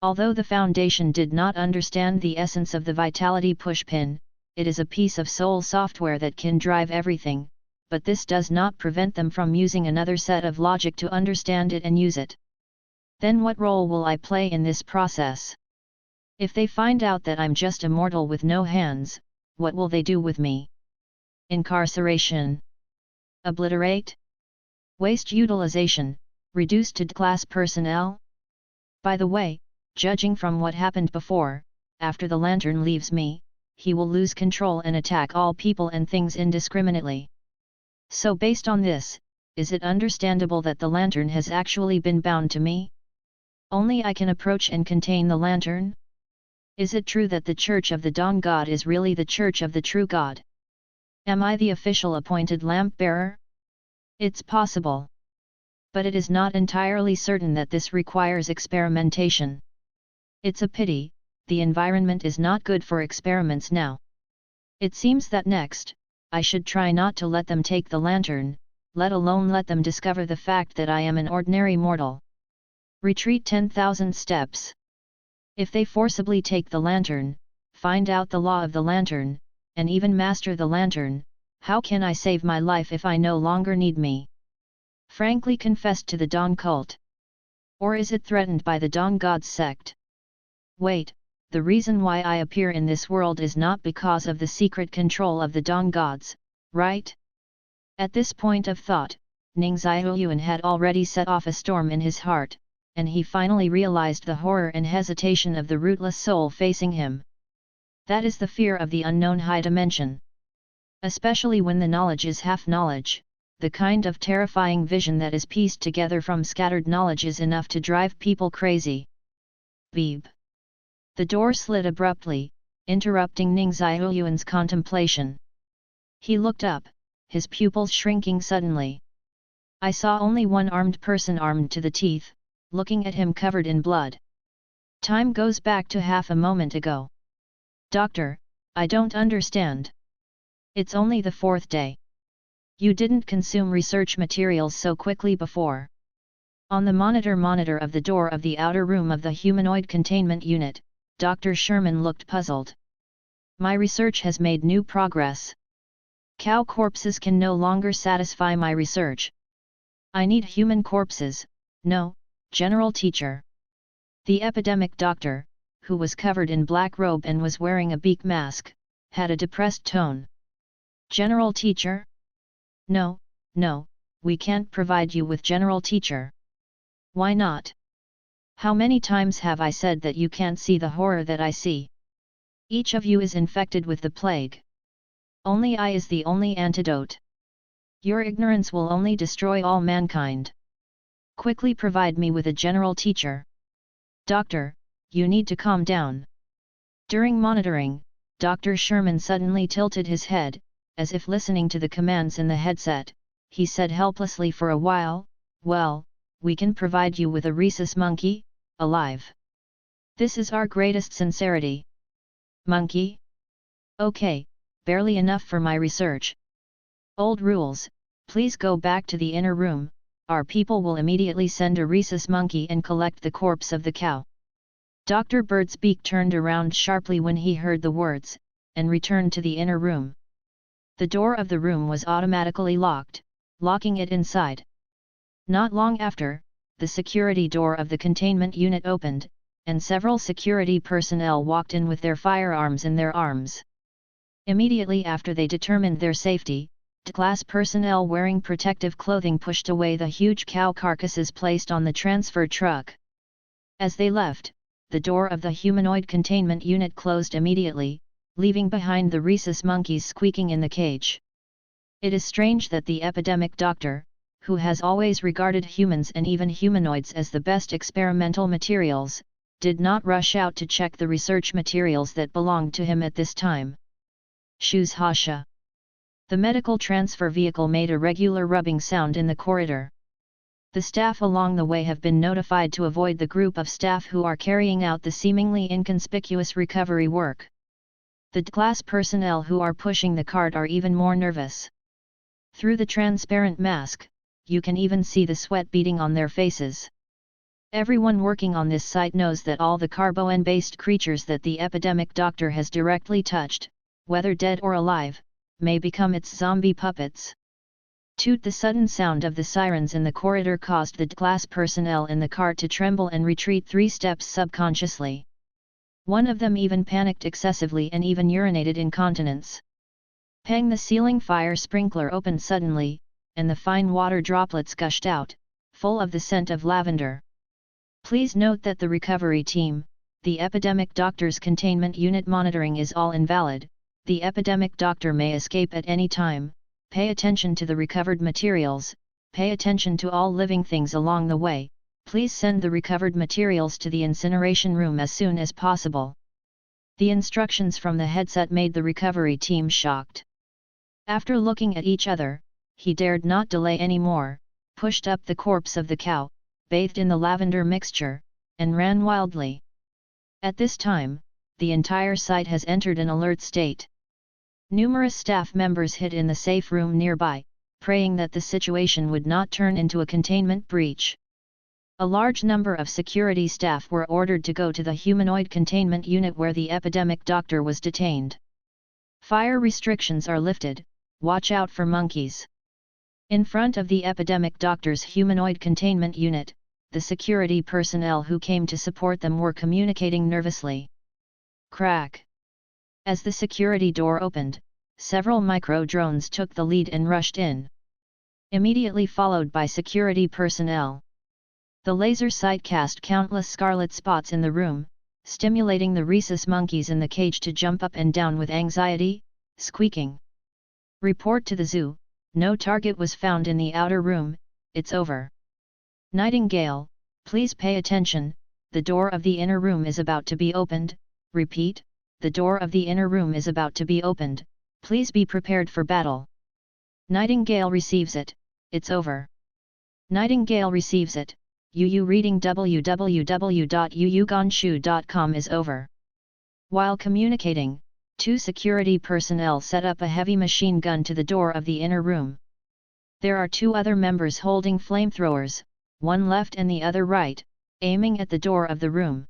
Although the Foundation did not understand the essence of the vitality pushpin, it is a piece of soul software that can drive everything, but this does not prevent them from using another set of logic to understand it and use it. Then what role will I play in this process? If they find out that I'm just a mortal with no hands, what will they do with me? Incarceration. Obliterate? Waste utilization, reduced to class personnel? By the way, judging from what happened before, after the lantern leaves me, he will lose control and attack all people and things indiscriminately. So based on this, is it understandable that the lantern has actually been bound to me? Only I can approach and contain the lantern? Is it true that the Church of the Dawn God is really the Church of the True God? Am I the official appointed lamp bearer? It's possible. But it is not entirely certain that this requires experimentation. It's a pity, the environment is not good for experiments now. It seems that next, I should try not to let them take the lantern, let alone let them discover the fact that I am an ordinary mortal. Retreat 10,000 steps. If they forcibly take the lantern, find out the law of the lantern, and even master the lantern, how can I save my life if I no longer need me? Frankly confessed to the Dawn cult? Or is it threatened by the Dawn Gods sect? Wait, the reason why I appear in this world is not because of the secret control of the Dawn Gods, right? At this point of thought, Ning Xiaoyuan had already set off a storm in his heart, and he finally realized the horror and hesitation of the rootless soul facing him. That is the fear of the unknown high dimension. Especially when the knowledge is half knowledge, the kind of terrifying vision that is pieced together from scattered knowledge is enough to drive people crazy. Beep. The door slid abruptly, interrupting Ning Xiaoyuan's contemplation. He looked up, his pupils shrinking suddenly. I saw only one armed person armed to the teeth, looking at him covered in blood. Time goes back to half a moment ago. Doctor, I don't understand. It's only the 4th day. You didn't consume research materials so quickly before. On the monitor of the door of the outer room of the humanoid containment unit, Dr. Sherman looked puzzled. My research has made new progress. Cow corpses can no longer satisfy my research. I need human corpses, no, General Teacher. The epidemic doctor, who was covered in black robe and was wearing a beak mask, had a depressed tone. General Teacher? No, we can't provide you with General Teacher. Why not? How many times have I said that you can't see the horror that I see? Each of you is infected with the plague. Only I is the only antidote. Your ignorance will only destroy all mankind. Quickly provide me with a General Teacher. Doctor, you need to calm down. During monitoring, Dr. Sherman suddenly tilted his head, as if listening to the commands in the headset. He said helplessly for a while, well, we can provide you with a rhesus monkey, alive. This is our greatest sincerity. Monkey? Okay, barely enough for my research. Old rules, please go back to the inner room, our people will immediately send a rhesus monkey and collect the corpse of the cow. Dr. Bird's beak turned around sharply when he heard the words, and returned to the inner room. The door of the room was automatically locked, locking it inside. Not long after, the security door of the containment unit opened, and several security personnel walked in with their firearms in their arms. Immediately after they determined their safety, class personnel wearing protective clothing pushed away the huge cow carcasses placed on the transfer truck. As they left, the door of the humanoid containment unit closed immediately, leaving behind the rhesus monkeys squeaking in the cage. It is strange that the epidemic doctor, who has always regarded humans and even humanoids as the best experimental materials, did not rush out to check the research materials that belonged to him at this time. Shoes Hasha. The medical transfer vehicle made a regular rubbing sound in the corridor. The staff along the way have been notified to avoid the group of staff who are carrying out the seemingly inconspicuous recovery work. The class personnel who are pushing the cart are even more nervous. Through the transparent mask, you can even see the sweat beading on their faces. Everyone working on this site knows that all the carboen-based creatures that the epidemic doctor has directly touched, whether dead or alive, may become its zombie puppets. Toot! The sudden sound of the sirens in the corridor caused the class personnel in the cart to tremble and retreat 3 steps subconsciously. One of them even panicked excessively and even urinated incontinence. Pang! The ceiling fire sprinkler opened suddenly, and the fine water droplets gushed out, full of the scent of lavender. Please note that the recovery team, the epidemic doctor's containment unit monitoring is all invalid. The epidemic doctor may escape at any time. Pay attention to the recovered materials, pay attention to all living things along the way. Please send the recovered materials to the incineration room as soon as possible. The instructions from the headset made the recovery team shocked. After looking at each other, he dared not delay any more, pushed up the corpse of the cow, bathed in the lavender mixture, and ran wildly. At this time, the entire site has entered an alert state. Numerous staff members hid in the safe room nearby, praying that the situation would not turn into a containment breach. A large number of security staff were ordered to go to the humanoid containment unit where the epidemic doctor was detained. Fire restrictions are lifted, watch out for monkeys. In front of the epidemic doctor's humanoid containment unit, the security personnel who came to support them were communicating nervously. Crack! As the security door opened, several micro-drones took the lead and rushed in. Immediately followed by security personnel. The laser sight cast countless scarlet spots in the room, stimulating the rhesus monkeys in the cage to jump up and down with anxiety, squeaking. Report to the zoo, no target was found in the outer room, it's over. Nightingale, please pay attention, the door of the inner room is about to be opened, repeat, the door of the inner room is about to be opened, please be prepared for battle. Nightingale receives it, it's over. Nightingale receives it. UU reading www.uugonshu.com is over. While communicating, two security personnel set up a heavy machine gun to the door of the inner room. There are two other members holding flamethrowers, one left and the other right, aiming at the door of the room.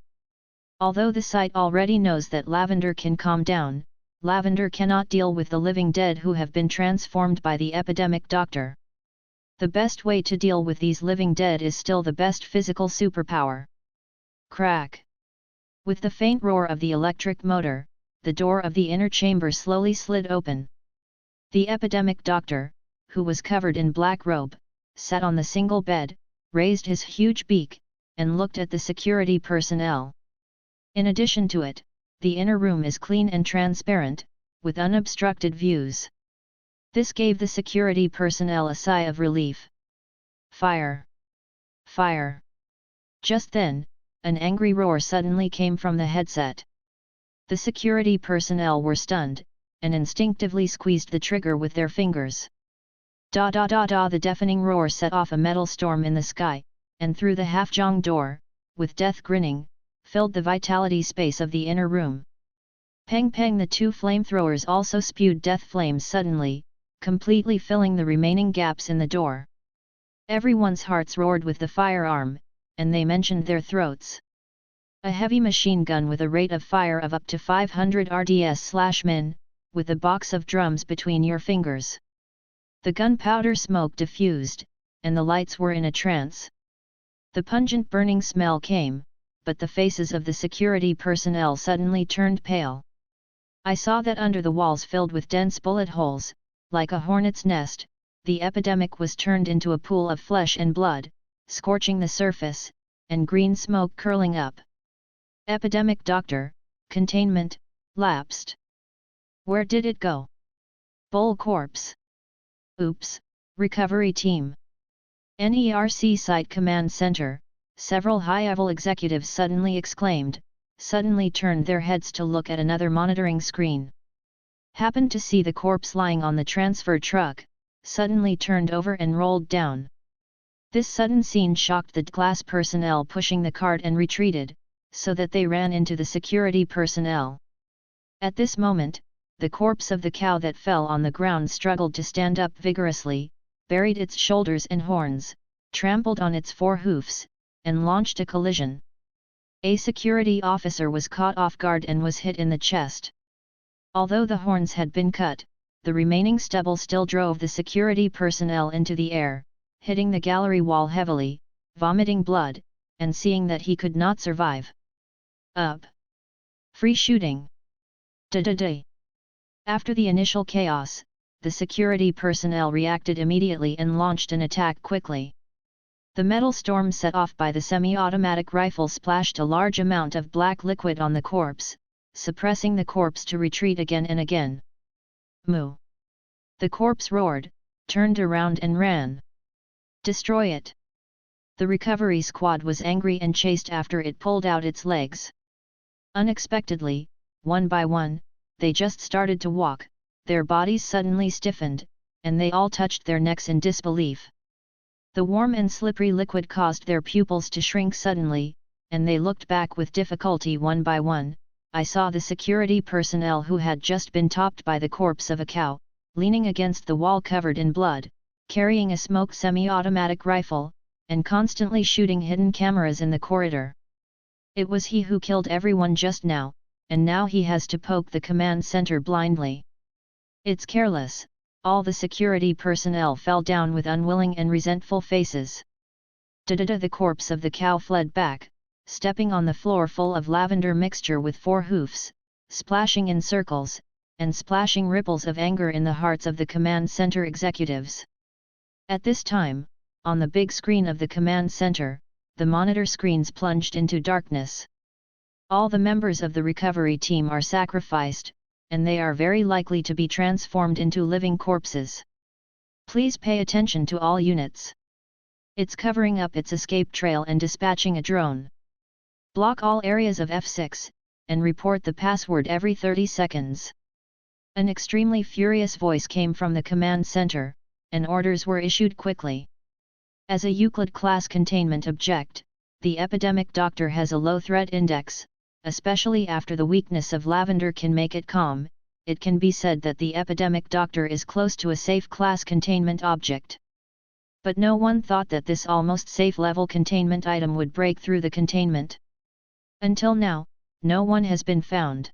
Although the site already knows that Lavender can calm down, Lavender cannot deal with the living dead who have been transformed by the epidemic doctor. The best way to deal with these living dead is still the best physical superpower. Crack! With the faint roar of the electric motor, the door of the inner chamber slowly slid open. The epidemic doctor, who was covered in black robe, sat on the single bed, raised his huge beak, and looked at the security personnel. In addition to it, the inner room is clean and transparent, with unobstructed views. This gave the security personnel a sigh of relief. Fire! Fire! Just then, an angry roar suddenly came from the headset. The security personnel were stunned, and instinctively squeezed the trigger with their fingers. Da da da da! The deafening roar set off a metal storm in the sky, and through the half-jong door, with death grinning, filled the vitality space of the inner room. Peng peng! The two flamethrowers also spewed death flames suddenly, completely filling the remaining gaps in the door. Everyone's hearts roared with the firearm, and they mentioned their throats. A heavy machine gun with a rate of fire of up to 500 rds/min, with a box of drums between your fingers. The gunpowder smoke diffused, and the lights were in a trance. The pungent burning smell came, but the faces of the security personnel suddenly turned pale. I saw that under the walls filled with dense bullet holes, like a hornet's nest, the epidemic was turned into a pool of flesh and blood, scorching the surface, and green smoke curling up. Epidemic doctor, containment, lapsed. Where did it go? Bull corpse. Oops, recovery team. NERC Site Command Center, several high-level executives suddenly exclaimed, suddenly turned their heads to look at another monitoring screen. Happened to see the corpse lying on the transfer truck, suddenly turned over and rolled down. This sudden scene shocked the class personnel pushing the cart and retreated, so that they ran into the security personnel. At this moment, the corpse of the cow that fell on the ground struggled to stand up vigorously, buried its shoulders and horns, trampled on its four hoofs, and launched a collision. A security officer was caught off guard and was hit in the chest. Although the horns had been cut, the remaining stubble still drove the security personnel into the air, hitting the gallery wall heavily, vomiting blood, and seeing that he could not survive. Up! Free shooting. Da-da-da. After the initial chaos, the security personnel reacted immediately and launched an attack quickly. The metal storm set off by the semi-automatic rifle splashed a large amount of black liquid on the corpse, suppressing the corpse to retreat again and again. Moo! The corpse roared, turned around and ran. Destroy it! The recovery squad was angry and chased after it pulled out its legs. Unexpectedly, one by one, they just started to walk, their bodies suddenly stiffened, and they all touched their necks in disbelief. The warm and slippery liquid caused their pupils to shrink suddenly, and they looked back with difficulty one by one. I saw the security personnel who had just been topped by the corpse of a cow, leaning against the wall covered in blood, carrying a smoke semi-automatic rifle, and constantly shooting hidden cameras in the corridor. It was he who killed everyone just now, and now he has to poke the command center blindly. It's careless. All the security personnel fell down with unwilling and resentful faces. Da-da-da! The corpse of the cow fled back, stepping on the floor full of lavender mixture with 4 hoofs, splashing in circles, and splashing ripples of anger in the hearts of the command center executives. At this time, on the big screen of the command center, the monitor screens plunged into darkness. All the members of the recovery team are sacrificed, and they are very likely to be transformed into living corpses. Please pay attention to all units. It's covering up its escape trail and dispatching a drone. Block all areas of F6, and report the password every 30 seconds. An extremely furious voice came from the command center, and orders were issued quickly. As a Euclid class containment object, the epidemic doctor has a low threat index. Especially after the weakness of lavender can make it calm, it can be said that the epidemic doctor is close to a safe class containment object. But no one thought that this almost safe level containment item would break through the containment. Until now, no one has been found.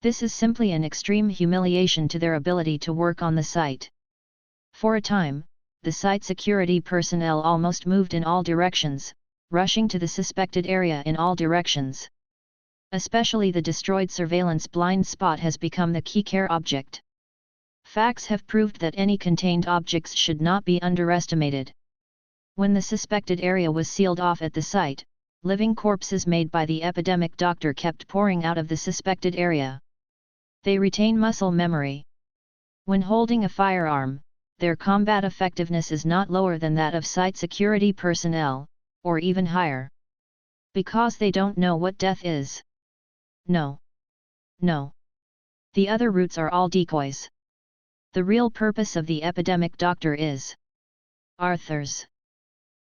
This is simply an extreme humiliation to their ability to work on the site. For a time, the site security personnel almost moved in all directions, rushing to the suspected area in all directions. Especially the destroyed surveillance blind spot has become the key care object. Facts have proved that any contained objects should not be underestimated. When the suspected area was sealed off at the site, living corpses made by the epidemic doctor kept pouring out of the suspected area. They retain muscle memory. When holding a firearm, their combat effectiveness is not lower than that of site security personnel, or even higher. Because they don't know what death is. No. No. The other routes are all decoys. The real purpose of the epidemic doctor is Arthur's.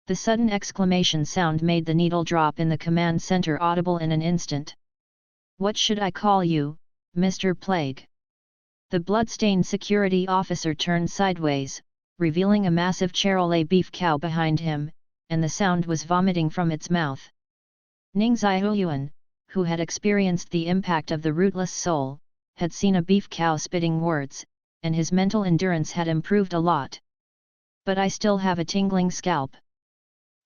The sudden exclamation sound made the needle drop in the command center audible in an instant. What should I call you, Mr. Plague? The blood-stained security officer turned sideways, revealing a massive Charolais beef cow behind him, and the sound was vomiting from its mouth. Ning Xiaoyuan, who had experienced the impact of the rootless soul, had seen a beef cow spitting words, and his mental endurance had improved a lot. But I still have a tingling scalp.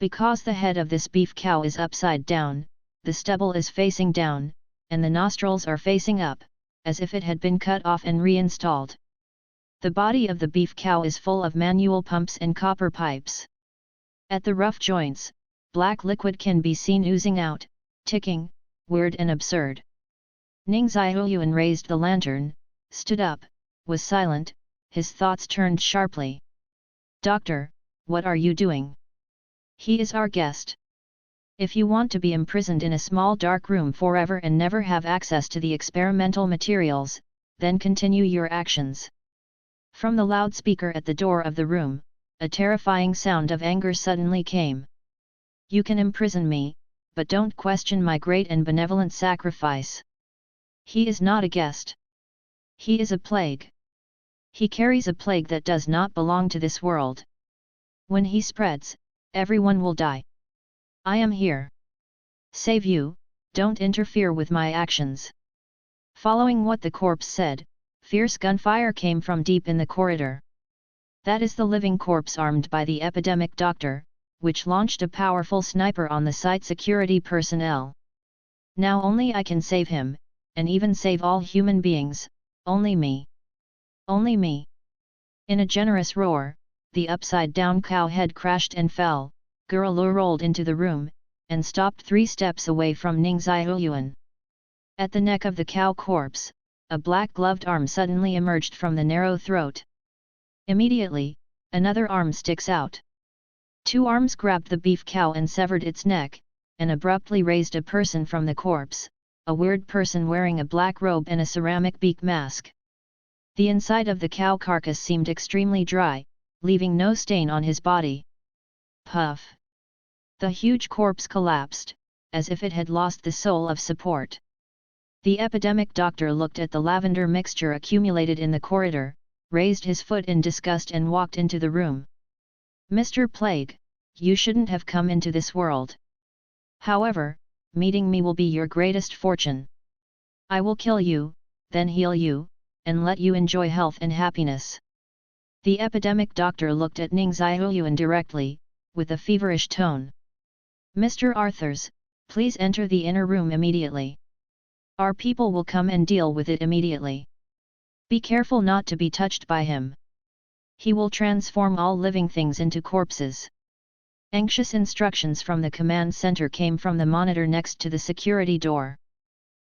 Because the head of this beef cow is upside down, the stubble is facing down, and the nostrils are facing up, as if it had been cut off and reinstalled. The body of the beef cow is full of manual pumps and copper pipes. At the rough joints, black liquid can be seen oozing out, ticking, weird and absurd. Ning Xiaoyuan raised the lantern, stood up, was silent, his thoughts turned sharply. Doctor, what are you doing? He is our guest. If you want to be imprisoned in a small dark room forever and never have access to the experimental materials, then continue your actions. From the loudspeaker at the door of the room, a terrifying sound of anger suddenly came. You can imprison me, but don't question my great and benevolent sacrifice. He is not a guest. He is a plague. He carries a plague that does not belong to this world. When he spreads, everyone will die. I am here. Save you, don't interfere with my actions. Following what the corpse said, fierce gunfire came from deep in the corridor. That is the living corpse armed by the epidemic doctor, which launched a powerful sniper on the site security personnel. Now only I can save him, and even save all human beings, only me. Only me. In a generous roar, the upside-down cow head crashed and fell. Gurulu rolled into the room, and stopped 3 steps away from Ning Xiaoyuan. At the neck of the cow corpse, a black-gloved arm suddenly emerged from the narrow throat. Immediately, another arm sticks out. 2 arms grabbed the beef cow and severed its neck, and abruptly raised a person from the corpse, a weird person wearing a black robe and a ceramic beak mask. The inside of the cow carcass seemed extremely dry, leaving no stain on his body. Puff! The huge corpse collapsed, as if it had lost the soul of support. The epidemic doctor looked at the lavender mixture accumulated in the corridor, raised his foot in disgust and walked into the room. Mr. Plague, you shouldn't have come into this world. However, meeting me will be your greatest fortune. I will kill you, then heal you, and let you enjoy health and happiness. The epidemic doctor looked at Ning Xiaoyuan directly, with a feverish tone. Mr. Arthurs, please enter the inner room immediately. Our people will come and deal with it immediately. Be careful not to be touched by him. He will transform all living things into corpses. Anxious instructions from the command center came from the monitor next to the security door.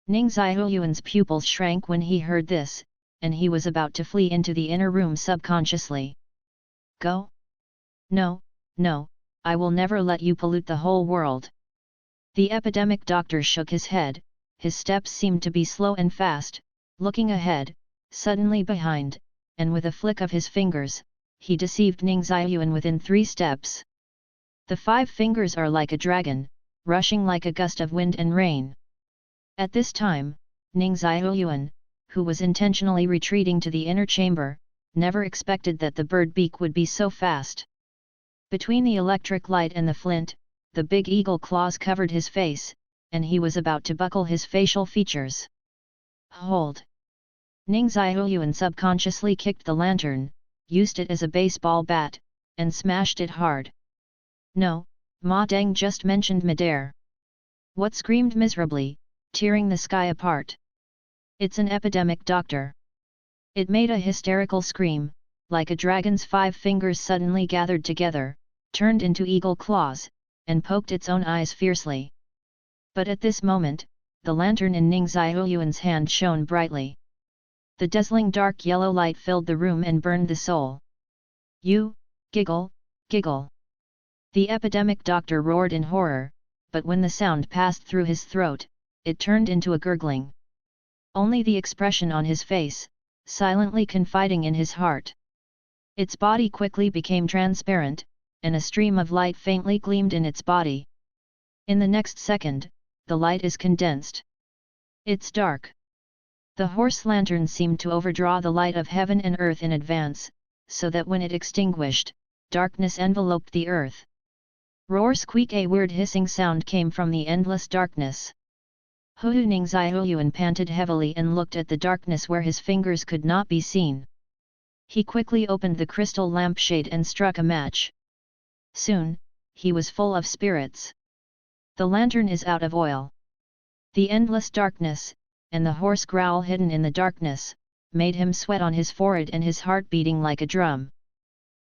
Ning Xiaoyuan's pupils shrank when he heard this, and he was about to flee into the inner room subconsciously. Go? No, no, I will never let you pollute the whole world. The epidemic doctor shook his head, his steps seemed to be slow and fast, looking ahead, suddenly behind, and with a flick of his fingers, he deceived Ning Xiaoyuan within 3 steps. The 5 fingers are like a dragon, rushing like a gust of wind and rain. At this time, Ning Xiaoyuan, who was intentionally retreating to the inner chamber, never expected that the bird beak would be so fast. Between the electric light and the flint, the big eagle claws covered his face, and he was about to buckle his facial features. Hold! Ning Xiaoyuan subconsciously kicked the lantern, used it as a baseball bat, and smashed it hard. No, Ma Deng just mentioned midair. What screamed miserably, tearing the sky apart? It's an epidemic doctor. It made a hysterical scream, like a dragon's 5 fingers suddenly gathered together, turned into eagle claws, and poked its own eyes fiercely. But at this moment, the lantern in Ning Xiaoyuan's hand shone brightly. The dazzling dark yellow light filled the room and burned the soul. You, giggle, giggle. The epidemic doctor roared in horror, but when the sound passed through his throat, it turned into a gurgling. Only the expression on his face, silently confiding in his heart. Its body quickly became transparent, and a stream of light faintly gleamed in its body. In the next second, the light is condensed. It's dark. The horse lantern seemed to overdraw the light of heaven and earth in advance, so that when it extinguished, darkness enveloped the earth. Roar squeak, a weird hissing sound came from the endless darkness. Ning Xiaoyuan panted heavily and looked at the darkness where his fingers could not be seen. He quickly opened the crystal lampshade and struck a match. Soon, he was full of spirits. The lantern is out of oil. The endless darkness, and the hoarse growl hidden in the darkness, made him sweat on his forehead and his heart beating like a drum.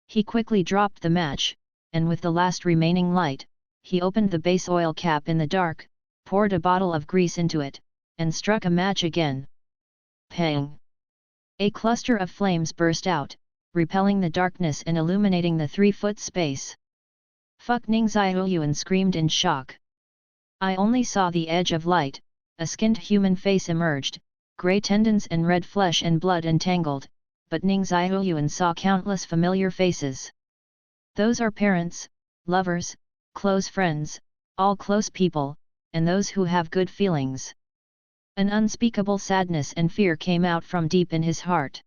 He quickly dropped the match, and with the last remaining light, he opened the base oil cap in the dark, poured a bottle of grease into it, and struck a match again. Pang! A cluster of flames burst out, repelling the darkness and illuminating the 3-foot space. Fuck! Ning Xiaoyuan screamed in shock. I only saw the edge of light, a skinned human face emerged, grey tendons and red flesh and blood entangled, but Ning Xiaoyuan saw countless familiar faces. Those are parents, lovers, close friends, all close people, and those who have good feelings. An unspeakable sadness and fear came out from deep in his heart.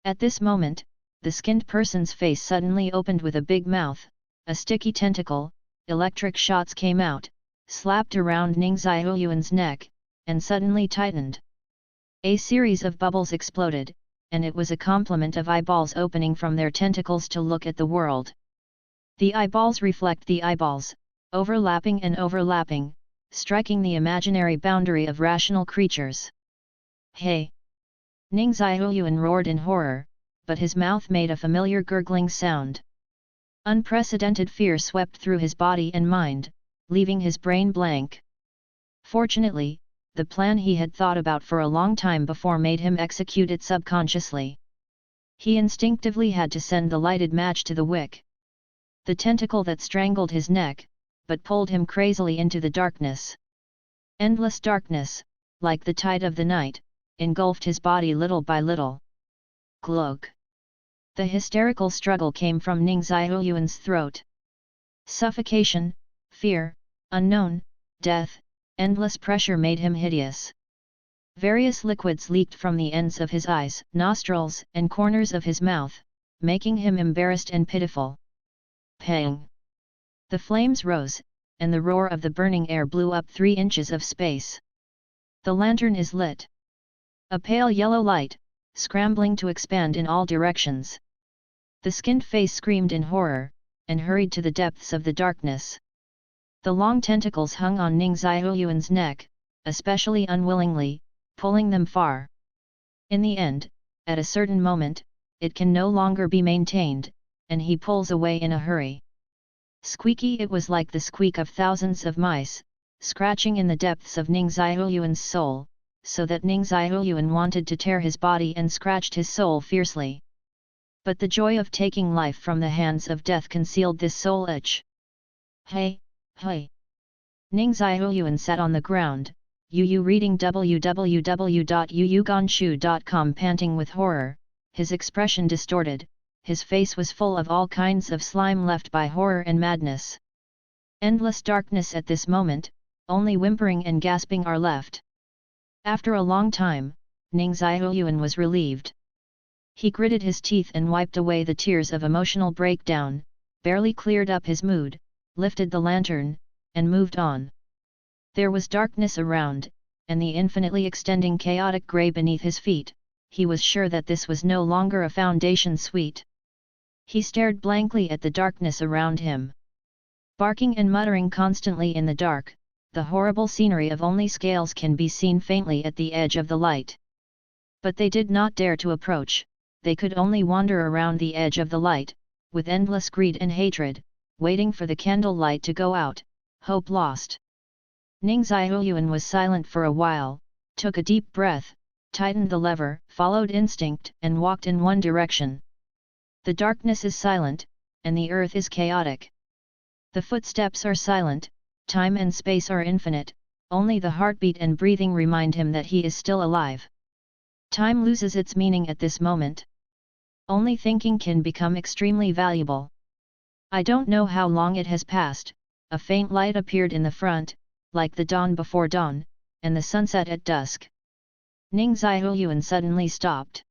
At this moment, the skinned person's face suddenly opened with a big mouth, a sticky tentacle, electric shots came out, slapped around Ning Xiaoyuan's neck, and suddenly tightened. A series of bubbles exploded, and it was a complement of eyeballs opening from their tentacles to look at the world. The eyeballs reflect the eyeballs, overlapping and overlapping, striking the imaginary boundary of rational creatures. Hey! Ning Xiaoyuan roared in horror, but his mouth made a familiar gurgling sound. Unprecedented fear swept through his body and mind, leaving his brain blank. Fortunately, the plan he had thought about for a long time before made him execute it subconsciously. He instinctively had to send the lighted match to the wick. The tentacle that strangled his neck, but pulled him crazily into the darkness. Endless darkness, like the tide of the night, engulfed his body little by little. Glug! The hysterical struggle came from Ning Xiaoyuan's throat. Suffocation, fear, unknown, death, endless pressure made him hideous. Various liquids leaked from the ends of his eyes, nostrils, and corners of his mouth, making him embarrassed and pitiful. Pang! The flames rose, and the roar of the burning air blew up 3 inches of space. The lantern is lit. A pale yellow light, scrambling to expand in all directions. The skinned face screamed in horror, and hurried to the depths of the darkness. The long tentacles hung on Ning Xiaoyuan's neck, especially unwillingly, pulling them far. In the end, at a certain moment, it can no longer be maintained, and he pulls away in a hurry. Squeaky, it was like the squeak of thousands of mice, scratching in the depths of Ning Xiaoyuan's soul, so that Ning Xiaoyuan wanted to tear his body and scratched his soul fiercely. But the joy of taking life from the hands of death concealed this soul itch. Hey! Hey! Ning Xiaoyuan sat on the ground, reading www.yuyuganshu.com, panting with horror, his expression distorted, his face was full of all kinds of slime left by horror and madness. Endless darkness at this moment, only whimpering and gasping are left. After a long time, Ning Xiaoyuan was relieved. He gritted his teeth and wiped away the tears of emotional breakdown, barely cleared up his mood, lifted the lantern, and moved on. There was darkness around, and the infinitely extending chaotic grey beneath his feet. He was sure that this was no longer a foundation suite. He stared blankly at the darkness around him. Barking and muttering constantly in the dark, the horrible scenery of only scales can be seen faintly at the edge of the light. But they did not dare to approach, they could only wander around the edge of the light, with endless greed and hatred, waiting for the candle light to go out, hope lost. Ning Xiaoyuan was silent for a while, took a deep breath, tightened the lever, followed instinct, and walked in one direction. The darkness is silent, and the earth is chaotic. The footsteps are silent, time and space are infinite, only the heartbeat and breathing remind him that he is still alive. Time loses its meaning at this moment. Only thinking can become extremely valuable. I don't know how long it has passed, a faint light appeared in the front, like the dawn before dawn, and the sunset at dusk. Ning Xiaoyuan suddenly stopped.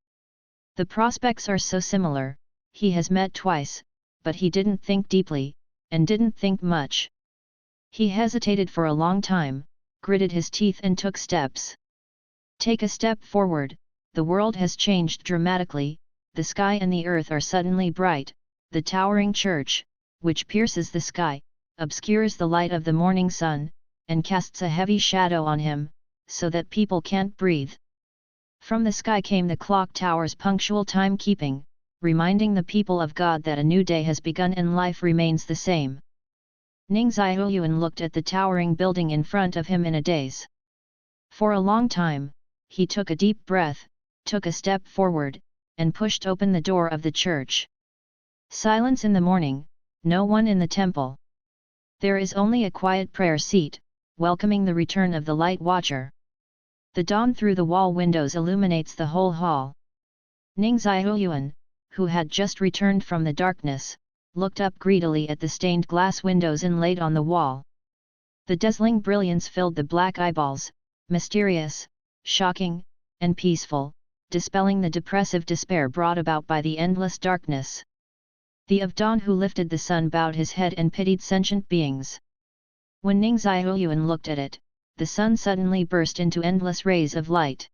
The prospects are so similar, he has met twice, but he didn't think deeply, and didn't think much. He hesitated for a long time, gritted his teeth and took steps. Take a step forward, the world has changed dramatically, the sky and the earth are suddenly bright, the towering church, which pierces the sky, obscures the light of the morning sun, and casts a heavy shadow on him, so that people can't breathe. From the sky came the clock tower's punctual timekeeping, reminding the people of God that a new day has begun and life remains the same. Ning Xiaoyuan looked at the towering building in front of him in a daze. For a long time, he took a deep breath, took a step forward, and pushed open the door of the church. Silence in the morning, no one in the temple. There is only a quiet prayer seat, welcoming the return of the light watcher. The dawn through the wall windows illuminates the whole hall. Ning Xiaoyuan, who had just returned from the darkness, looked up greedily at the stained glass windows inlaid on the wall. The dazzling brilliance filled the black eyeballs, mysterious, shocking, and peaceful, dispelling the depressive despair brought about by the endless darkness. The of dawn who lifted the sun bowed his head and pitied sentient beings. When Ning Xiaoyuan looked at it, the sun suddenly burst into endless rays of light.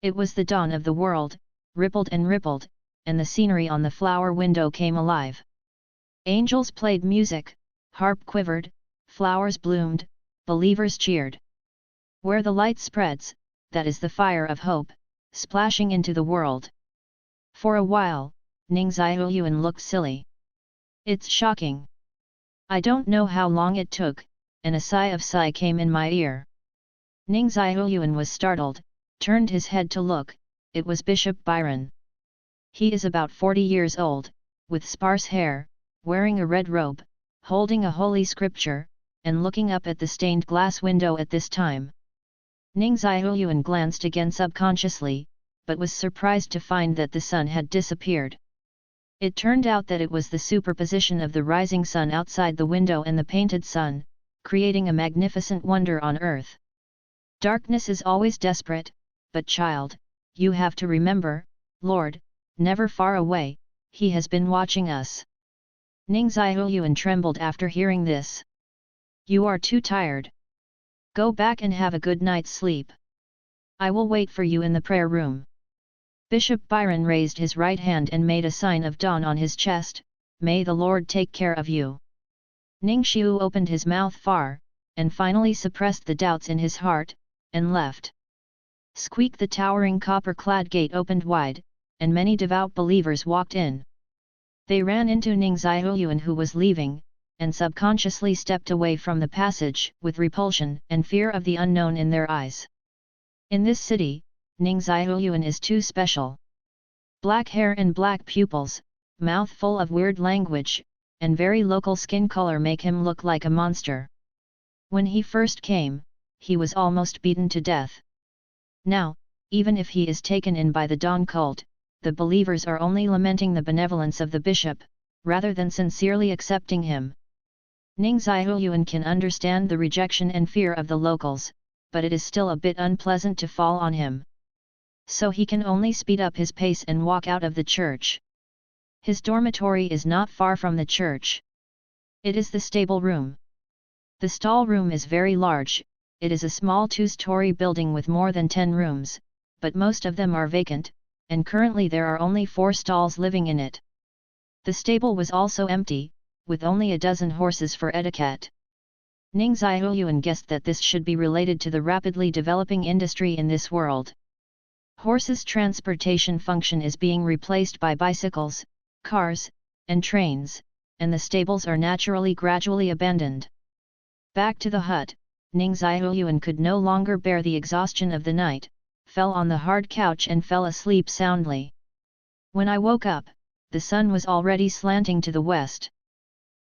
It was the dawn of the world, rippled and rippled, and the scenery on the flower window came alive. Angels played music, harp quivered, flowers bloomed, believers cheered. Where the light spreads, that is the fire of hope, splashing into the world. For a while, Ning Xiaoyuan looked silly. It's shocking. I don't know how long it took, and a sigh came in my ear. Ning Xiaoyuan was startled, turned his head to look. It was Bishop Byron. He is about 40 years old, with sparse hair, wearing a red robe, holding a holy scripture, and looking up at the stained glass window at this time. Ning Xiaoyuan glanced again subconsciously, but was surprised to find that the sun had disappeared. It turned out that it was the superposition of the rising sun outside the window and the painted sun, creating a magnificent wonder on earth. Darkness is always desperate, but child, you have to remember, Lord, never far away, He has been watching us. Ning Xiaoyuan trembled after hearing this. You are too tired. Go back and have a good night's sleep. I will wait for you in the prayer room. Bishop Byron raised his right hand and made a sign of dawn on his chest. May the Lord take care of you. Ning Xiu opened his mouth far, and finally suppressed the doubts in his heart, and left. Squeak! The towering copper-clad gate opened wide, and many devout believers walked in. They ran into Ning Xiaoyuan who was leaving, and subconsciously stepped away from the passage with repulsion and fear of the unknown in their eyes. In this city, Ning Xiaoyuan is too special. Black hair and black pupils, mouth full of weird language, and very local skin color make him look like a monster. When he first came, he was almost beaten to death. Now, even if he is taken in by the Dawn cult, the believers are only lamenting the benevolence of the bishop, rather than sincerely accepting him. Ning Xiaoyuan can understand the rejection and fear of the locals, but it is still a bit unpleasant to fall on him. So he can only speed up his pace and walk out of the church. His dormitory is not far from the church. It is the stable room. The stall room is very large. It is a small 2-story building with more than 10 rooms, but most of them are vacant, and currently there are only 4 stalls living in it. The stable was also empty, with only a dozen horses for etiquette. Ning Xiaoyuan guessed that this should be related to the rapidly developing industry in this world. Horses' transportation function is being replaced by bicycles, cars, and trains, and the stables are naturally gradually abandoned. Back to the hut, Ning Xiaoyuan could no longer bear the exhaustion of the night, fell on the hard couch and fell asleep soundly. When I woke up, the sun was already slanting to the west.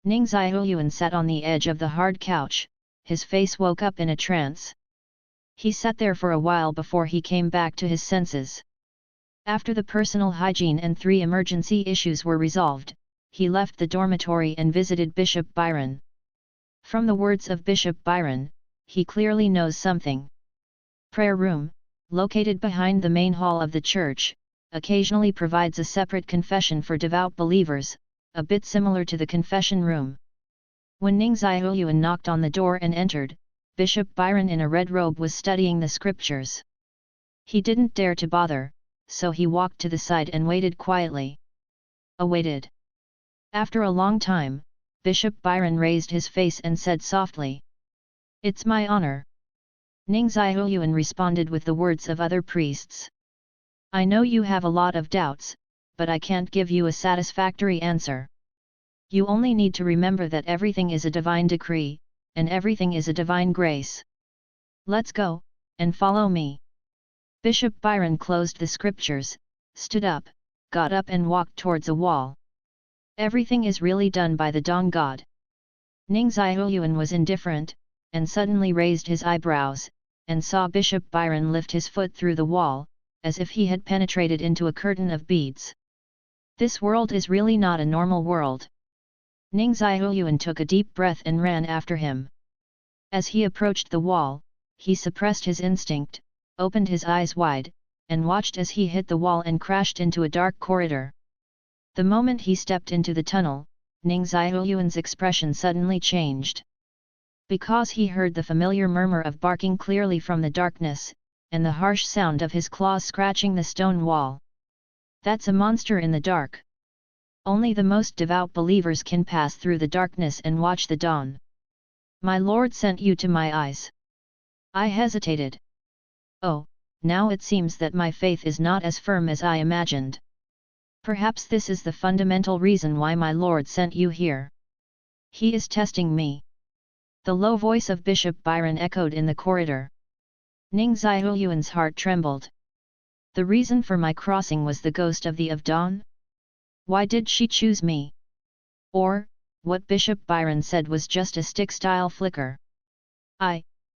Ning Xiaoyuan sat on the edge of the hard couch, his face woke up in a trance. He sat there for a while before he came back to his senses. After the personal hygiene and 3 emergency issues were resolved, he left the dormitory and visited Bishop Byron. From the words of Bishop Byron, he clearly knows something. Prayer room, located behind the main hall of the church, occasionally provides a separate confession for devout believers, a bit similar to the confession room. When Ning Xiaoyuan knocked on the door and entered, Bishop Byron in a red robe was studying the scriptures. He didn't dare to bother, so he walked to the side and waited quietly. Awaited. After a long time, Bishop Byron raised his face and said softly, "It's my honor." Ning Xiaoyuan responded with the words of other priests. "I know you have a lot of doubts, but I can't give you a satisfactory answer. You only need to remember that everything is a divine decree, and everything is a divine grace. Let's go, and follow me." Bishop Byron closed the scriptures, stood up, got up and walked towards a wall. Everything is really done by the Dawn God. Ning Xiaoyuan was indifferent, and suddenly raised his eyebrows, and saw Bishop Byron lift his foot through the wall, as if he had penetrated into a curtain of beads. This world is really not a normal world. Ning Xiaoyuan took a deep breath and ran after him. As he approached the wall, he suppressed his instinct, opened his eyes wide, and watched as he hit the wall and crashed into a dark corridor. The moment he stepped into the tunnel, Ning Xiaoyuan's expression suddenly changed. Because he heard the familiar murmur of barking clearly from the darkness, and the harsh sound of his claws scratching the stone wall. That's a monster in the dark. Only the most devout believers can pass through the darkness and watch the dawn. My Lord sent you to my eyes. I hesitated. Oh, now it seems that my faith is not as firm as I imagined. Perhaps this is the fundamental reason why my Lord sent you here. He is testing me. The low voice of Bishop Byron echoed in the corridor. Ning Zhihuyan's heart trembled. The reason for my crossing was the ghost of the of dawn? Why did she choose me? Or, what Bishop Byron said was just a stick-style flicker?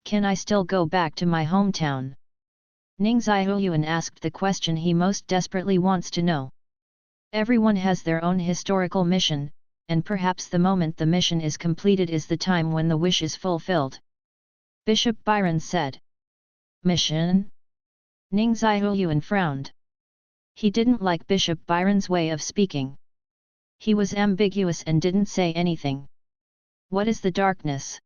Can I still go back to my hometown? Ning Zhihuyan asked the question he most desperately wants to know. Everyone has their own historical mission, and perhaps the moment the mission is completed is the time when the wish is fulfilled. Bishop Byron said. Mission? Ning Zhihuyan frowned. He didn't like Bishop Byron's way of speaking. He was ambiguous and didn't say anything. What is the darkness?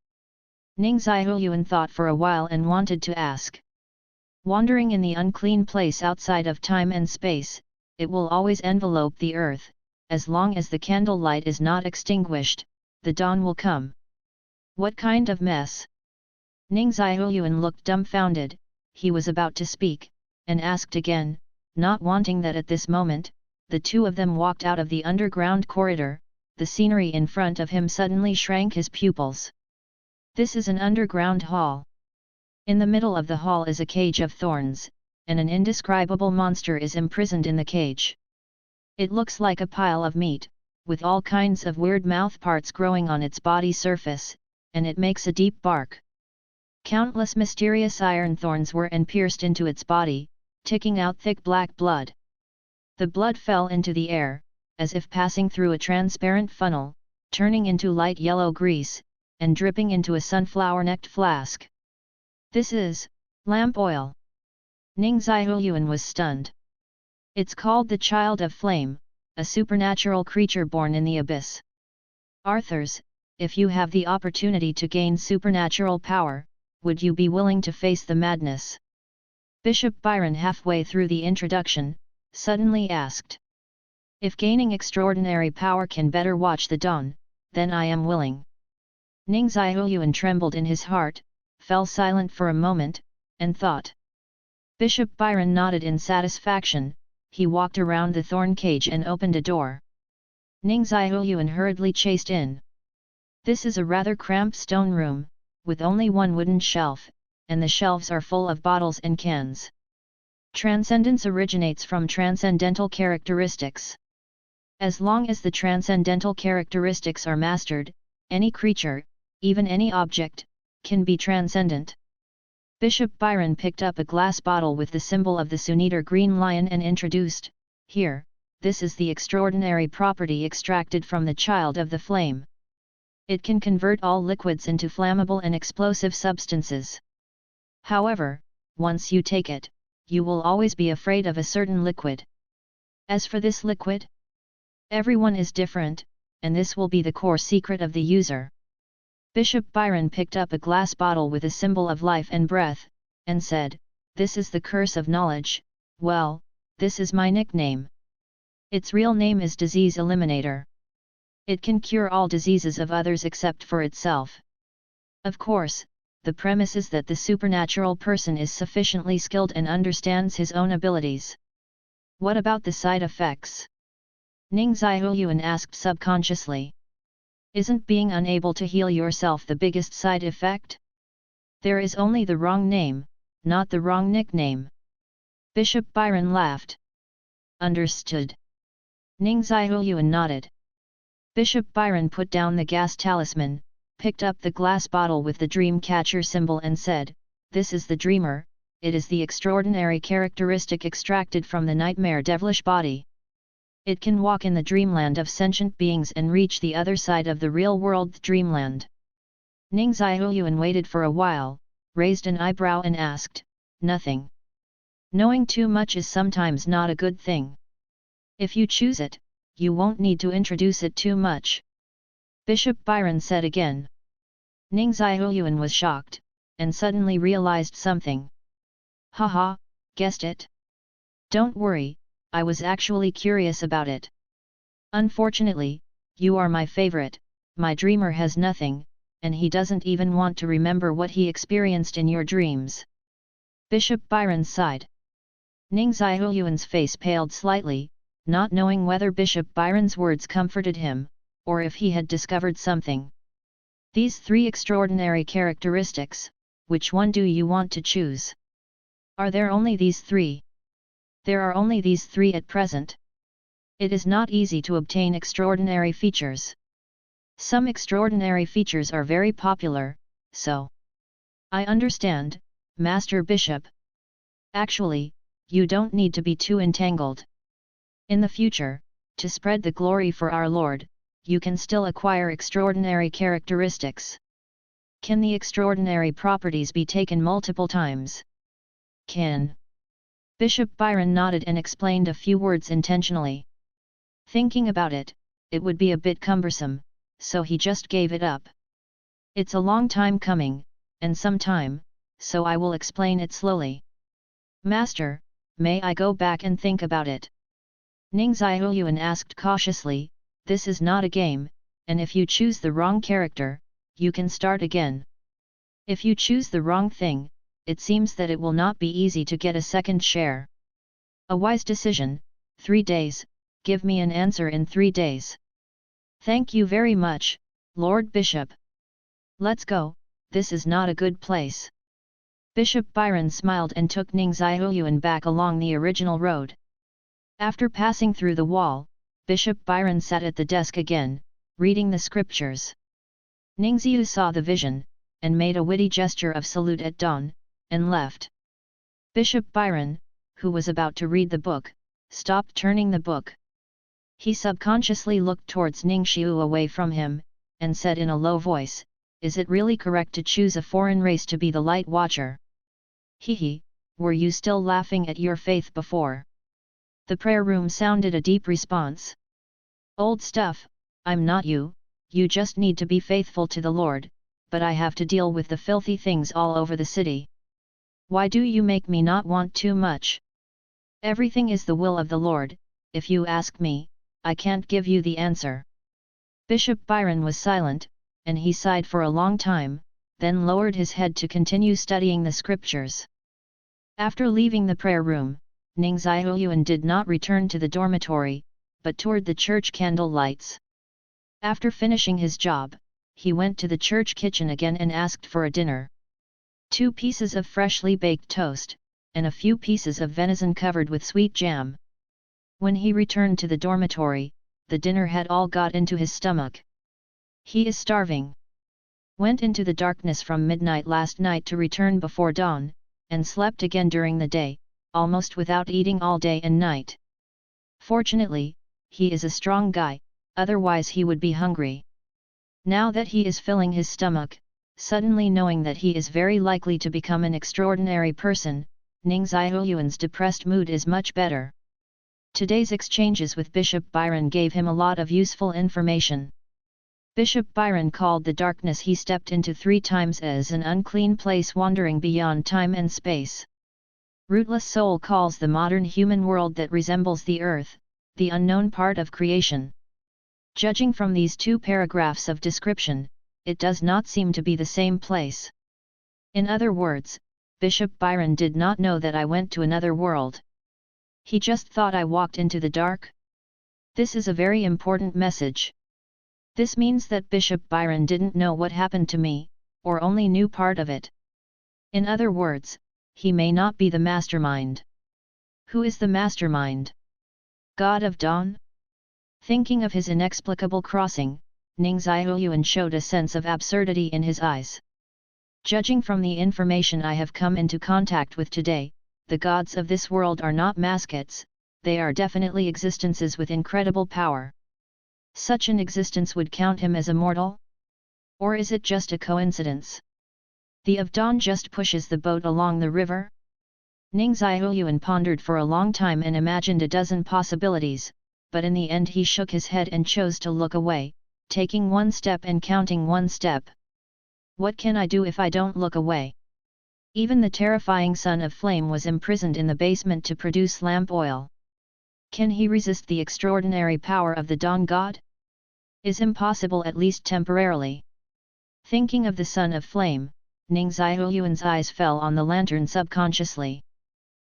Ning Zhihuyan thought for a while and wanted to ask. Wandering in the unclean place outside of time and space, it will always envelope the earth. As long as the candlelight is not extinguished, the dawn will come. What kind of mess? Ning Zhihuyan looked dumbfounded. He was about to speak, and asked again, not wanting that at this moment. The two of them walked out of the underground corridor. The scenery in front of him suddenly shrank his pupils. This is an underground hall. In the middle of the hall is a cage of thorns, and an indescribable monster is imprisoned in the cage. It looks like a pile of meat, with all kinds of weird mouth parts growing on its body surface, and it makes a deep bark. Countless mysterious iron thorns were pierced into its body, ticking out thick black blood. The blood fell into the air, as if passing through a transparent funnel, turning into light yellow grease, and dripping into a sunflower-necked flask. This is lamp oil. Ning Zhihuyan was stunned. It's called the Child of Flame, a supernatural creature born in the abyss. Arthurs, if you have the opportunity to gain supernatural power, would you be willing to face the madness? Bishop Byron, halfway through the introduction, suddenly asked. If gaining extraordinary power can better watch the dawn, then I am willing. Ning Zhihuyan trembled in his heart, fell silent for a moment, and thought. Bishop Byron nodded in satisfaction. He walked around the thorn cage and opened a door. Ning Zhihuyan hurriedly chased in. This is a rather cramped stone room, with only one wooden shelf, and the shelves are full of bottles and cans. Transcendence originates from transcendental characteristics. As long as the transcendental characteristics are mastered, any creature, even any object, can be transcendent. Bishop Byron picked up a glass bottle with the symbol of the Suniter green lion and introduced, Here, this is the extraordinary property extracted from the Child of the Flame. It can convert all liquids into flammable and explosive substances. However, once you take it, you will always be afraid of a certain liquid. As for this liquid, everyone is different, and this will be the core secret of the user. Bishop Byron picked up a glass bottle with a symbol of life and breath, and said, This is the curse of knowledge. Well, this is my nickname. Its real name is Disease Eliminator. It can cure all diseases of others except for itself. Of course, the premise is that the supernatural person is sufficiently skilled and understands his own abilities. What about the side effects? Ning Zhihuyan asked subconsciously. Isn't being unable to heal yourself the biggest side effect? There is only the wrong name, not the wrong nickname. Bishop Byron laughed. Understood. Ning Zhihuyan nodded. Bishop Byron put down the gas talisman, picked up the glass bottle with the dream catcher symbol and said, This is the dreamer, it is the extraordinary characteristic extracted from the nightmare devilish body. It can walk in the dreamland of sentient beings and reach the other side of the real world dreamland. Ning Zhihuyan waited for a while, raised an eyebrow and asked, Nothing. Knowing too much is sometimes not a good thing. If you choose it, you won't need to introduce it too much. Bishop Byron said again. Ning Zhihuyan was shocked, and suddenly realized something. Haha, guessed it? Don't worry, I was actually curious about it. Unfortunately, you are my favorite, my dreamer has nothing, and he doesn't even want to remember what he experienced in your dreams. Bishop Byron sighed. Ning Ziyuan's face paled slightly, not knowing whether Bishop Byron's words comforted him, or if he had discovered something. These 3 extraordinary characteristics, which one do you want to choose? Are there only these 3? There are only these 3 at present. It is not easy to obtain extraordinary features. Some extraordinary features are very popular, so. I understand, Master Bishop. Actually, you don't need to be too entangled. In the future, to spread the glory for our Lord, you can still acquire extraordinary characteristics. Can the extraordinary properties be taken multiple times? Can. Bishop Byron nodded and explained a few words intentionally. Thinking about it, it would be a bit cumbersome, so he just gave it up. It's a long time coming, and some time, so I will explain it slowly. Master, may I go back and think about it? Ning Ziyuan asked cautiously. This is not a game, and if you choose the wrong character, you can start again. If you choose the wrong thing, it seems that it will not be easy to get a second share. A wise decision. 3 days, give me an answer in 3 days. Thank you very much, Lord Bishop. Let's go, this is not a good place. Bishop Byron smiled and took Ning Ziyuan back along the original road. After passing through the wall, Bishop Byron sat at the desk again, reading the scriptures. Ning Ziyu saw the vision, and made a witty gesture of salute at dawn, and left. Bishop Byron, who was about to read the book, stopped turning the book. He subconsciously looked towards Ning Xiu away from him, and said in a low voice, "Is it really correct to choose a foreign race to be the light watcher?" Hehe, were you still laughing at your faith before? The prayer room sounded a deep response. Old stuff, I'm not you, you just need to be faithful to the Lord, but I have to deal with the filthy things all over the city. Why do you make me not want too much? Everything is the will of the Lord, if you ask me, I can't give you the answer. Bishop Byron was silent, and he sighed for a long time, then lowered his head to continue studying the scriptures. After leaving the prayer room, Ning Ziyuan did not return to the dormitory, but toured the church candle lights. After finishing his job, he went to the church kitchen again and asked for a dinner. 2 pieces of freshly baked toast, and a few pieces of venison covered with sweet jam. When he returned to the dormitory, the dinner had all got into his stomach. He is starving. Went into the darkness from midnight last night to return before dawn, and slept again during the day, almost without eating all day and night. Fortunately, he is a strong guy, otherwise he would be hungry. Now that he is filling his stomach, suddenly knowing that he is very likely to become an extraordinary person, Ning Ziyuan's depressed mood is much better. Today's exchanges with Bishop Byron gave him a lot of useful information. Bishop Byron called the darkness he stepped into 3 times as an unclean place wandering beyond time and space. Rootless soul calls the modern human world that resembles the earth, the unknown part of creation. Judging from these 2 paragraphs of description, it does not seem to be the same place. In other words, Bishop Byron did not know that I went to another world. He just thought I walked into the dark? This is a very important message. This means that Bishop Byron didn't know what happened to me, or only knew part of it. In other words, he may not be the mastermind. Who is the mastermind? God of Dawn? Thinking of his inexplicable crossing, Ning Ziyuan showed a sense of absurdity in his eyes. Judging from the information I have come into contact with today, the gods of this world are not mascots, they are definitely existences with incredible power. Such an existence would count him as a mortal? Or is it just a coincidence? The of Dawn just pushes the boat along the river? Ning Ziyuan pondered for a long time and imagined a dozen possibilities, but in the end he shook his head and chose to look away, taking 1 step and counting 1 step. What can I do if I don't look away? Even the terrifying son of flame was imprisoned in the basement to produce lamp oil. Can he resist the extraordinary power of the Dawn God? Is impossible, at least temporarily. Thinking of the son of flame, Ning Ziyuan's eyes fell on the lantern subconsciously.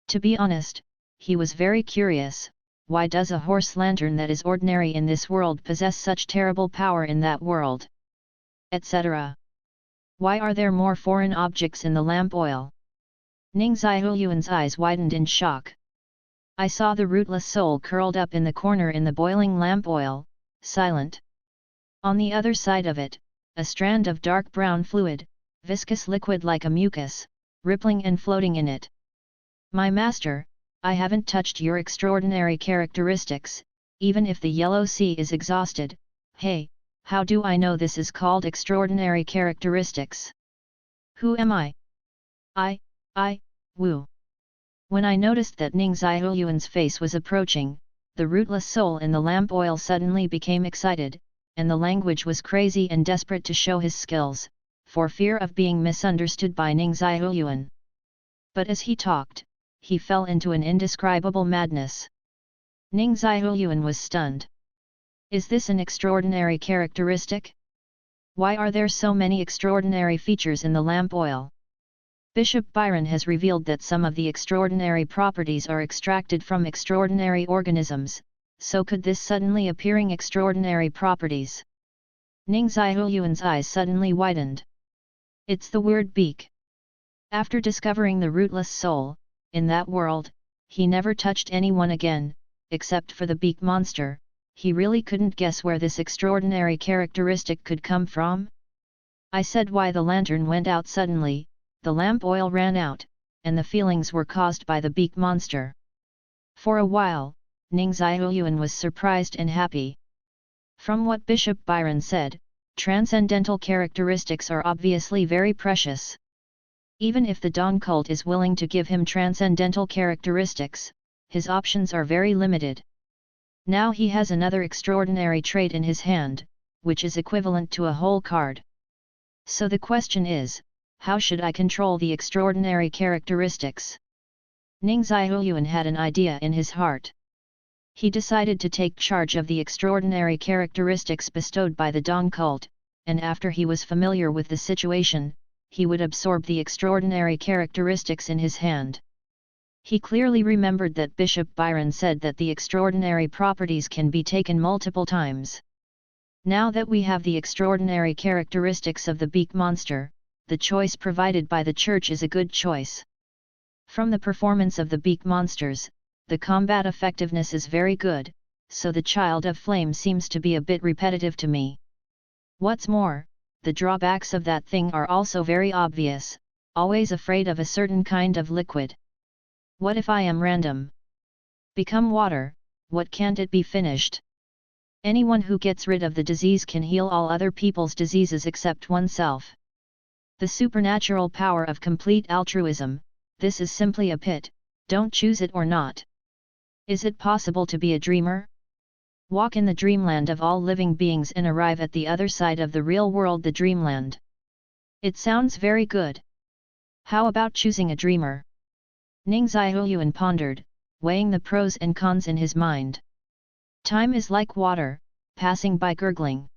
To be honest, he was very curious, why does a horse lantern that is ordinary in this world possess such terrible power in that world? Etc. Why are there more foreign objects in the lamp oil? Ning Ziyuan's eyes widened in shock. I saw the rootless soul curled up in the corner in the boiling lamp oil, silent. On the other side of it, a strand of dark brown fluid, viscous liquid like a mucus, rippling and floating in it. My master, I haven't touched your extraordinary characteristics, even if the yellow sea is exhausted. Hey, how do I know this is called extraordinary characteristics? Who am I? Wu. When I noticed that Ning Ziyuan's face was approaching, the rootless soul in the lamp oil suddenly became excited, and the language was crazy and desperate to show his skills, for fear of being misunderstood by Ning Ziyuan. But as he talked, he fell into an indescribable madness. Ning Ziyuan was stunned. Is this an extraordinary characteristic? Why are there so many extraordinary features in the lamp oil? Bishop Byron has revealed that some of the extraordinary properties are extracted from extraordinary organisms, so could this suddenly appearing extraordinary properties? Ning Ziyuan's eyes suddenly widened. It's the word beak. After discovering the rootless soul, in that world, he never touched anyone again, except for the beak monster. He really couldn't guess where this extraordinary characteristic could come from. I said why the lantern went out suddenly. The lamp oil ran out, and the feelings were caused by the beak monster. For a while, Ning Ziyuan was surprised and happy. From what Bishop Byron said, transcendental characteristics are obviously very precious. Even if the Dawn cult is willing to give him transcendental characteristics, his options are very limited. Now he has another extraordinary trait in his hand, which is equivalent to a whole card. So the question is, how should I control the extraordinary characteristics? Ning Ziyuan had an idea in his heart. He decided to take charge of the extraordinary characteristics bestowed by the Dawn cult, and after he was familiar with the situation, he would absorb the extraordinary characteristics in his hand. He clearly remembered that Bishop Byron said that the extraordinary properties can be taken multiple times. Now that we have the extraordinary characteristics of the beak monster, the choice provided by the church is a good choice. From the performance of the beak monsters, the combat effectiveness is very good, so the Child of Flame seems to be a bit repetitive to me. What's more, the drawbacks of that thing are also very obvious, always afraid of a certain kind of liquid. What if I am random? Become water, what can't it be finished? Anyone who gets rid of the disease can heal all other people's diseases except oneself. The supernatural power of complete altruism, this is simply a pit, don't choose it or not. Is it possible to be a dreamer? Walk in the dreamland of all living beings and arrive at the other side of the real world, the dreamland. It sounds very good. How about choosing a dreamer? Ning Ziyuan pondered, weighing the pros and cons in his mind. Time is like water, passing by gurgling.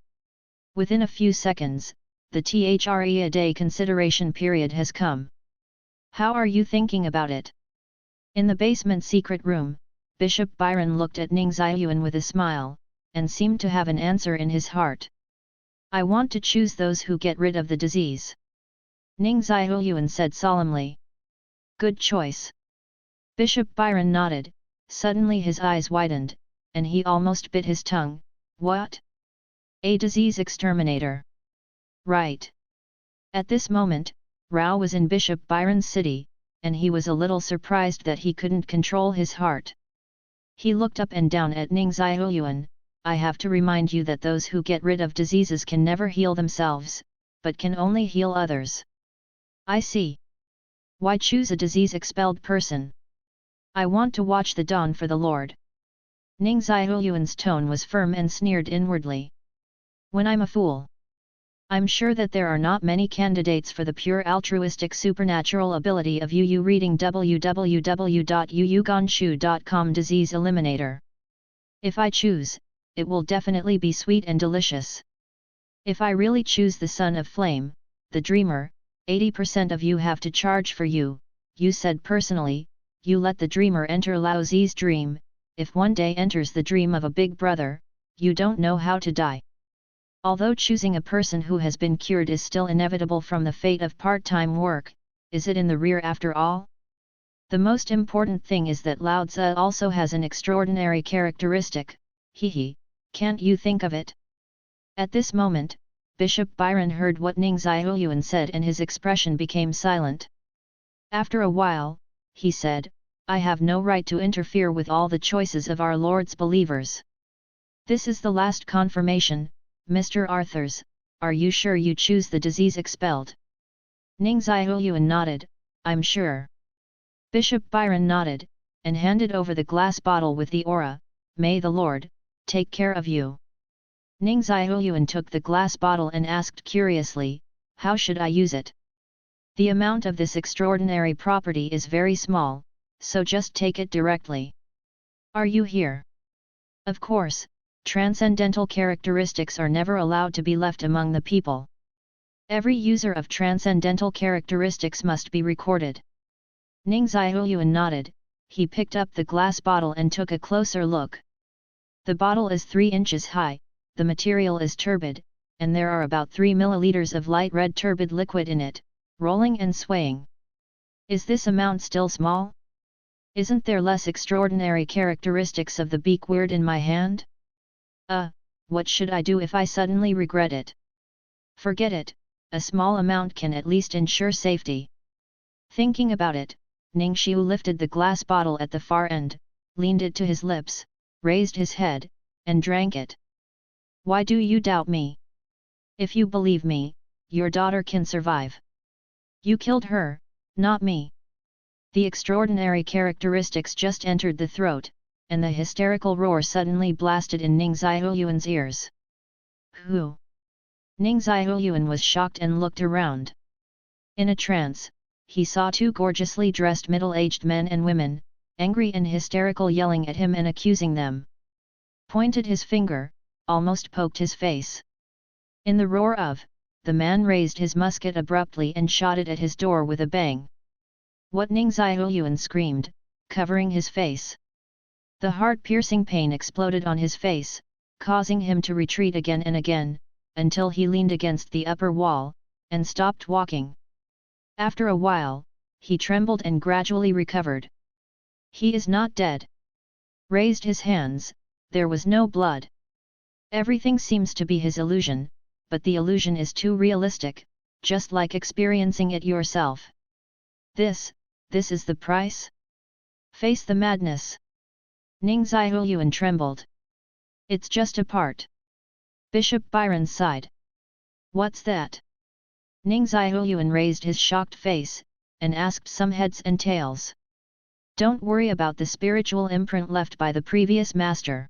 Within a few seconds, the a day consideration period has come. How are you thinking about it? In the basement secret room, Bishop Byron looked at Ning Ziyuan with a smile, and seemed to have an answer in his heart. I want to choose those who get rid of the disease. Ning Ziyuan said solemnly. Good choice. Bishop Byron nodded, suddenly his eyes widened, and he almost bit his tongue. What? A disease exterminator. Right. At this moment, Rao was in Bishop Byron's city, and he was a little surprised that he couldn't control his heart. He looked up and down at Ning Ziyuan. I have to remind you that those who get rid of diseases can never heal themselves, but can only heal others. I see. Why choose a disease-expelled person? I want to watch the dawn for the Lord. Ning Ziyuan's tone was firm and sneered inwardly. When I'm a fool. I'm sure that there are not many candidates for the pure altruistic supernatural ability of Yu reading www.yuyugonshu.com Disease Eliminator. If I choose, it will definitely be sweet and delicious. If I really choose the Son of Flame, the Dreamer, 80% of you have to charge for you, you said personally, you let the dreamer enter Lao Zi's dream. If one day enters the dream of a big brother, you don't know how to die. Although choosing a person who has been cured is still inevitable from the fate of part-time work, is it in the rear after all? The most important thing is that Lao Tzu also has an extraordinary characteristic. Can't you think of it? At this moment, Bishop Byron heard what Ning Xiaoyuan said and his expression became silent. After a while, he said, I have no right to interfere with all the choices of our Lord's believers. This is the last confirmation, Mr. Arthurs, are you sure you choose the disease expelled? Ning Xiaoyuan nodded, I'm sure. Bishop Byron nodded, and handed over the glass bottle with the aura, may the Lord take care of you. Ning Xiaoyuan took the glass bottle and asked curiously, how should I use it? The amount of this extraordinary property is very small, so just take it directly. Are you here? Of course, transcendental characteristics are never allowed to be left among the people. Every user of transcendental characteristics must be recorded. Ning Xiaoyuan nodded, he picked up the glass bottle and took a closer look. The bottle is 3 inches high, the material is turbid, and there are about 3 milliliters of light red turbid liquid in it, rolling and swaying. Is this amount still small? Isn't there less extraordinary characteristics of the beak weird in my hand? What should I do if I suddenly regret it? Forget it, a small amount can at least ensure safety. Thinking about it, Ning Xiu lifted the glass bottle at the far end, leaned it to his lips, raised his head, and drank it. Why do you doubt me? If you believe me, your daughter can survive. You killed her, not me. The extraordinary characteristics just entered the throat, and the hysterical roar suddenly blasted in Ning Xiaoyuan's ears. Who? Ning Xiaoyuan was shocked and looked around. In a trance, he saw 2 gorgeously dressed middle-aged men and women, angry and hysterical, yelling at him and accusing them. Pointed his finger, almost poked his face. In the roar of, the man raised his musket abruptly and shot it at his door with a bang. What? Ning Xiaoyuan screamed, covering his face. The heart-piercing pain exploded on his face, causing him to retreat again and again, until he leaned against the upper wall, and stopped walking. After a while, he trembled and gradually recovered. He is not dead. Raised his hands, there was no blood. Everything seems to be his illusion, but the illusion is too realistic, just like experiencing it yourself. This is the price? Face the madness. Ning Xiaoyuan trembled. It's just a part. Bishop Byron sighed. What's that? Ning Xiaoyuan raised his shocked face, and asked some heads and tails. Don't worry about the spiritual imprint left by the previous master.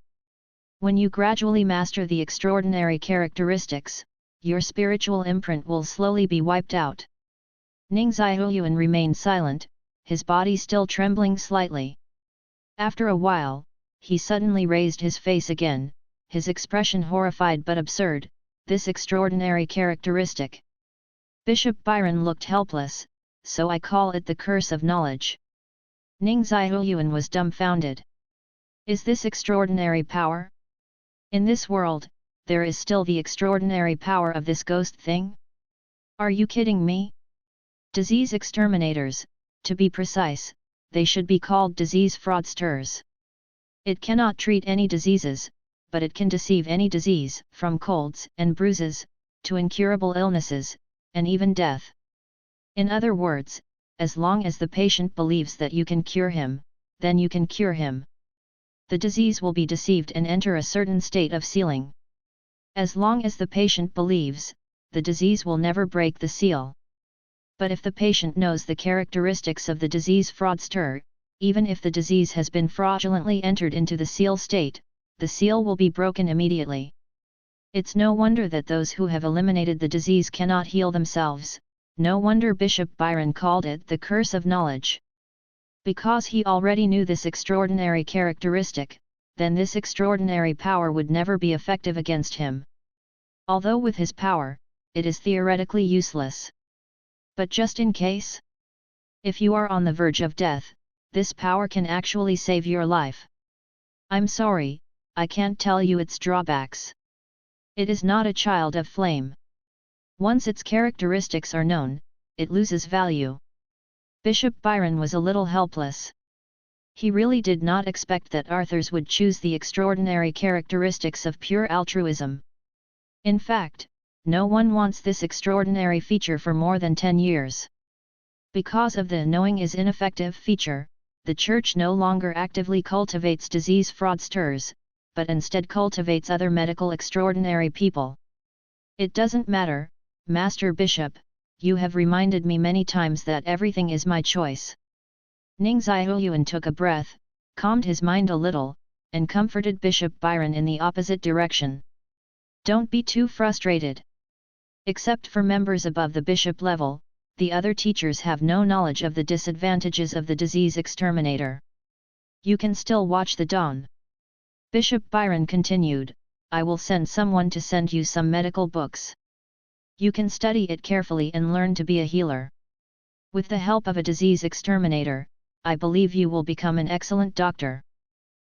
When you gradually master the extraordinary characteristics, your spiritual imprint will slowly be wiped out. Ning Xiaoyuan remained silent, his body still trembling slightly. After a while, he suddenly raised his face again, his expression horrified but absurd, this extraordinary characteristic. Bishop Byron looked helpless, so I call it the curse of knowledge. Ning Xiaoyuan was dumbfounded. Is this extraordinary power? In this world, there is still the extraordinary power of this ghost thing? Are you kidding me? Disease exterminators, to be precise, they should be called disease fraudsters. It cannot treat any diseases, but it can deceive any disease, from colds and bruises, to incurable illnesses, and even death. In other words, as long as the patient believes that you can cure him, then you can cure him. The disease will be deceived and enter a certain state of sealing. As long as the patient believes, the disease will never break the seal. But if the patient knows the characteristics of the disease fraudster, even if the disease has been fraudulently entered into the seal state, the seal will be broken immediately. It's no wonder that those who have eliminated the disease cannot heal themselves, no wonder Bishop Byron called it the curse of knowledge. Because he already knew this extraordinary characteristic, then this extraordinary power would never be effective against him. Although with his power, it is theoretically useless. But just in case? If you are on the verge of death, this power can actually save your life. I'm sorry, I can't tell you its drawbacks. It is not a child of flame. Once its characteristics are known, it loses value. Bishop Byron was a little helpless. He really did not expect that Arthurs would choose the extraordinary characteristics of pure altruism. In fact, no one wants this extraordinary feature for more than 10 years. Because of the knowing is ineffective feature, the Church no longer actively cultivates disease fraudsters, but instead cultivates other medical extraordinary people. It doesn't matter, Master Bishop, you have reminded me many times that everything is my choice. Ning Xiaoyuan took a breath, calmed his mind a little, and comforted Bishop Byron in the opposite direction. Don't be too frustrated. Except for members above the bishop level, the other teachers have no knowledge of the disadvantages of the disease exterminator. You can still watch the dawn. Bishop Byron continued, I will send someone to send you some medical books. You can study it carefully and learn to be a healer. With the help of a disease exterminator, I believe you will become an excellent doctor.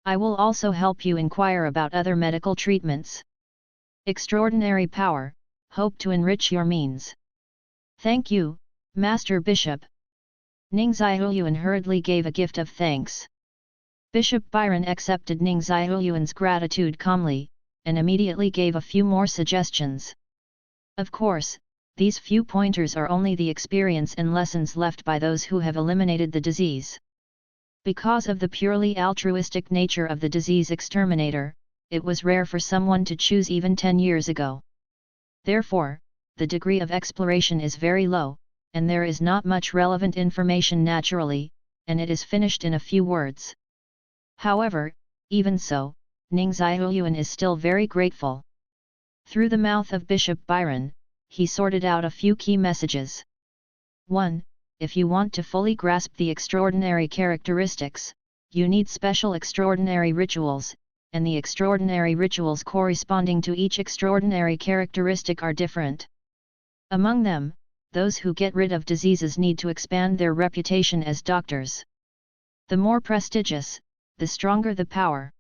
I will also help you inquire about other medical treatments. Extraordinary power, hope to enrich your means. Thank you, Master Bishop. Ning Xiaoyuan hurriedly gave a gift of thanks. Bishop Byron accepted Ning Xiaoyuan's gratitude calmly, and immediately gave a few more suggestions. Of course, these few pointers are only the experience and lessons left by those who have eliminated the disease. Because of the purely altruistic nature of the disease exterminator, it was rare for someone to choose even 10 years ago. Therefore, the degree of exploration is very low, and there is not much relevant information naturally, and it is finished in a few words. However, even so, Ning Xiaoyuan is still very grateful. Through the mouth of Bishop Byron, he sorted out a few key messages. 1. If you want to fully grasp the extraordinary characteristics, you need special extraordinary rituals, and the extraordinary rituals corresponding to each extraordinary characteristic are different. Among them, those who get rid of diseases need to expand their reputation as doctors. The more prestigious, the stronger the power.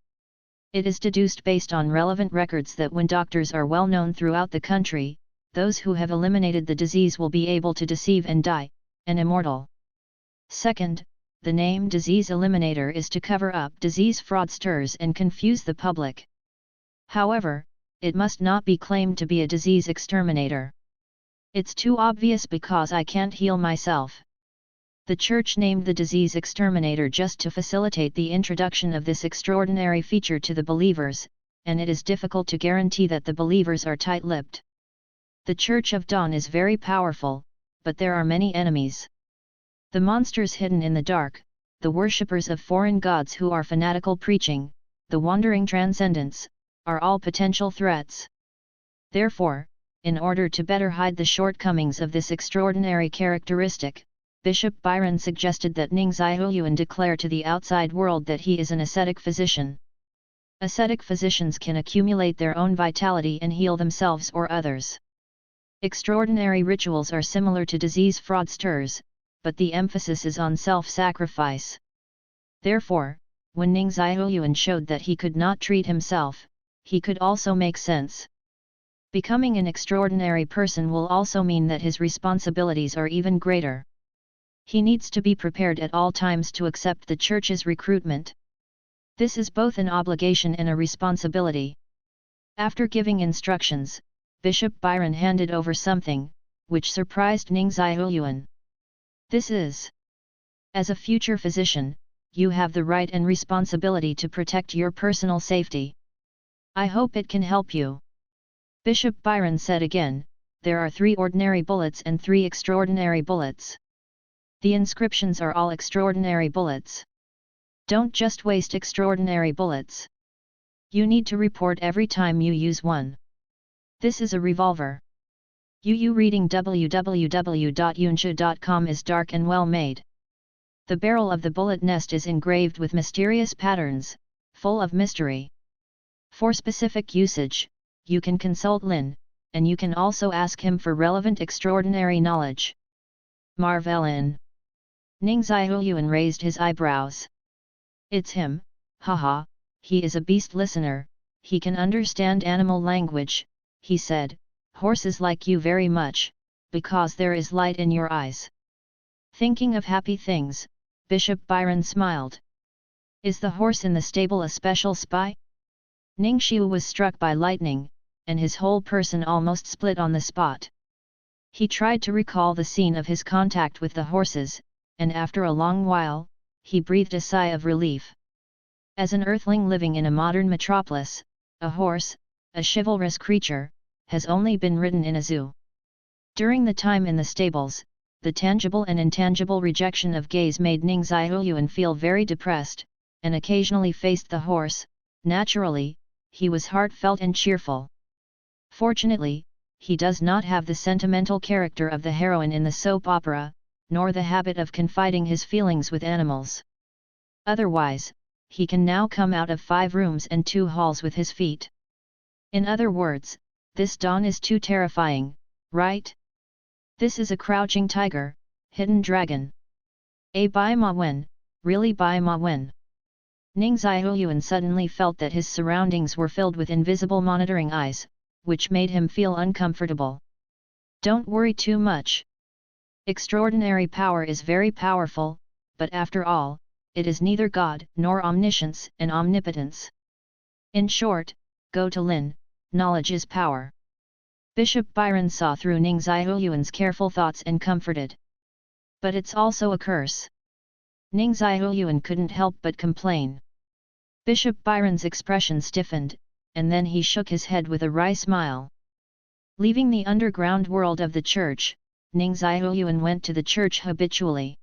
It is deduced based on relevant records that when doctors are well known throughout the country, those who have eliminated the disease will be able to deceive and die, an immortal. Second, the name disease eliminator is to cover up disease fraudsters and confuse the public. However, it must not be claimed to be a disease exterminator. It's too obvious because I can't heal myself. The Church named the disease exterminator just to facilitate the introduction of this extraordinary feature to the believers, and it is difficult to guarantee that the believers are tight-lipped. The Church of Dawn is very powerful, but there are many enemies. The monsters hidden in the dark, the worshippers of foreign gods who are fanatical preaching, the wandering transcendents, are all potential threats. Therefore, in order to better hide the shortcomings of this extraordinary characteristic, Bishop Byron suggested that Ning Xiaoyuan declare to the outside world that he is an ascetic physician. Ascetic physicians can accumulate their own vitality and heal themselves or others. Extraordinary rituals are similar to disease fraudsters, but the emphasis is on self-sacrifice. Therefore, when Ning Xiaoyuan showed that he could not treat himself, he could also make sense. Becoming an extraordinary person will also mean that his responsibilities are even greater. He needs to be prepared at all times to accept the Church's recruitment. This is both an obligation and a responsibility. After giving instructions, Bishop Byron handed over something, which surprised Ning Xiaoyuan. This is. As a future physician, you have the right and responsibility to protect your personal safety. I hope it can help you. Bishop Byron said again, there are 3 ordinary bullets and 3 extraordinary bullets. The inscriptions are all extraordinary bullets. Don't just waste extraordinary bullets. You need to report every time you use one. This is a revolver. Reading www.yunsha.com is dark and well made. The barrel of the bullet nest is engraved with mysterious patterns, full of mystery. For specific usage, you can consult Lin, and you can also ask him for relevant extraordinary knowledge. Marvelin. Ning Zhihuan raised his eyebrows. It's him, haha, he is a beast listener, he can understand animal language, he said, horses like you very much, because there is light in your eyes. Thinking of happy things, Bishop Byron smiled. Is the horse in the stable a special spy? Ning Xiu was struck by lightning, and his whole person almost split on the spot. He tried to recall the scene of his contact with the horses, and after a long while, he breathed a sigh of relief. As an earthling living in a modern metropolis, a horse, a chivalrous creature, has only been ridden in a zoo. During the time in the stables, the tangible and intangible rejection of gaze made Ning Zhihuan feel very depressed, and occasionally faced the horse. Naturally, he was heartfelt and cheerful. Fortunately, he does not have the sentimental character of the heroine in the soap opera, nor the habit of confiding his feelings with animals. Otherwise, he can now come out of 5 rooms and 2 halls with his feet. In other words, this dawn is too terrifying, right? This is a crouching tiger, hidden dragon. Bai Ma Wen, really Bai Ma Wen. Ning Zhihuan suddenly felt that his surroundings were filled with invisible monitoring eyes, which made him feel uncomfortable. Don't worry too much. Extraordinary power is very powerful, but after all, it is neither God nor omniscience and omnipotence. In short, go to Lin, knowledge is power. Bishop Byron saw through Ning Zhihuan's careful thoughts and comforted. But it's also a curse. Ning Zhihuan couldn't help but complain. Bishop Byron's expression stiffened, and then he shook his head with a wry smile. Leaving the underground world of the church, Ning Zhihuan went to the church habitually.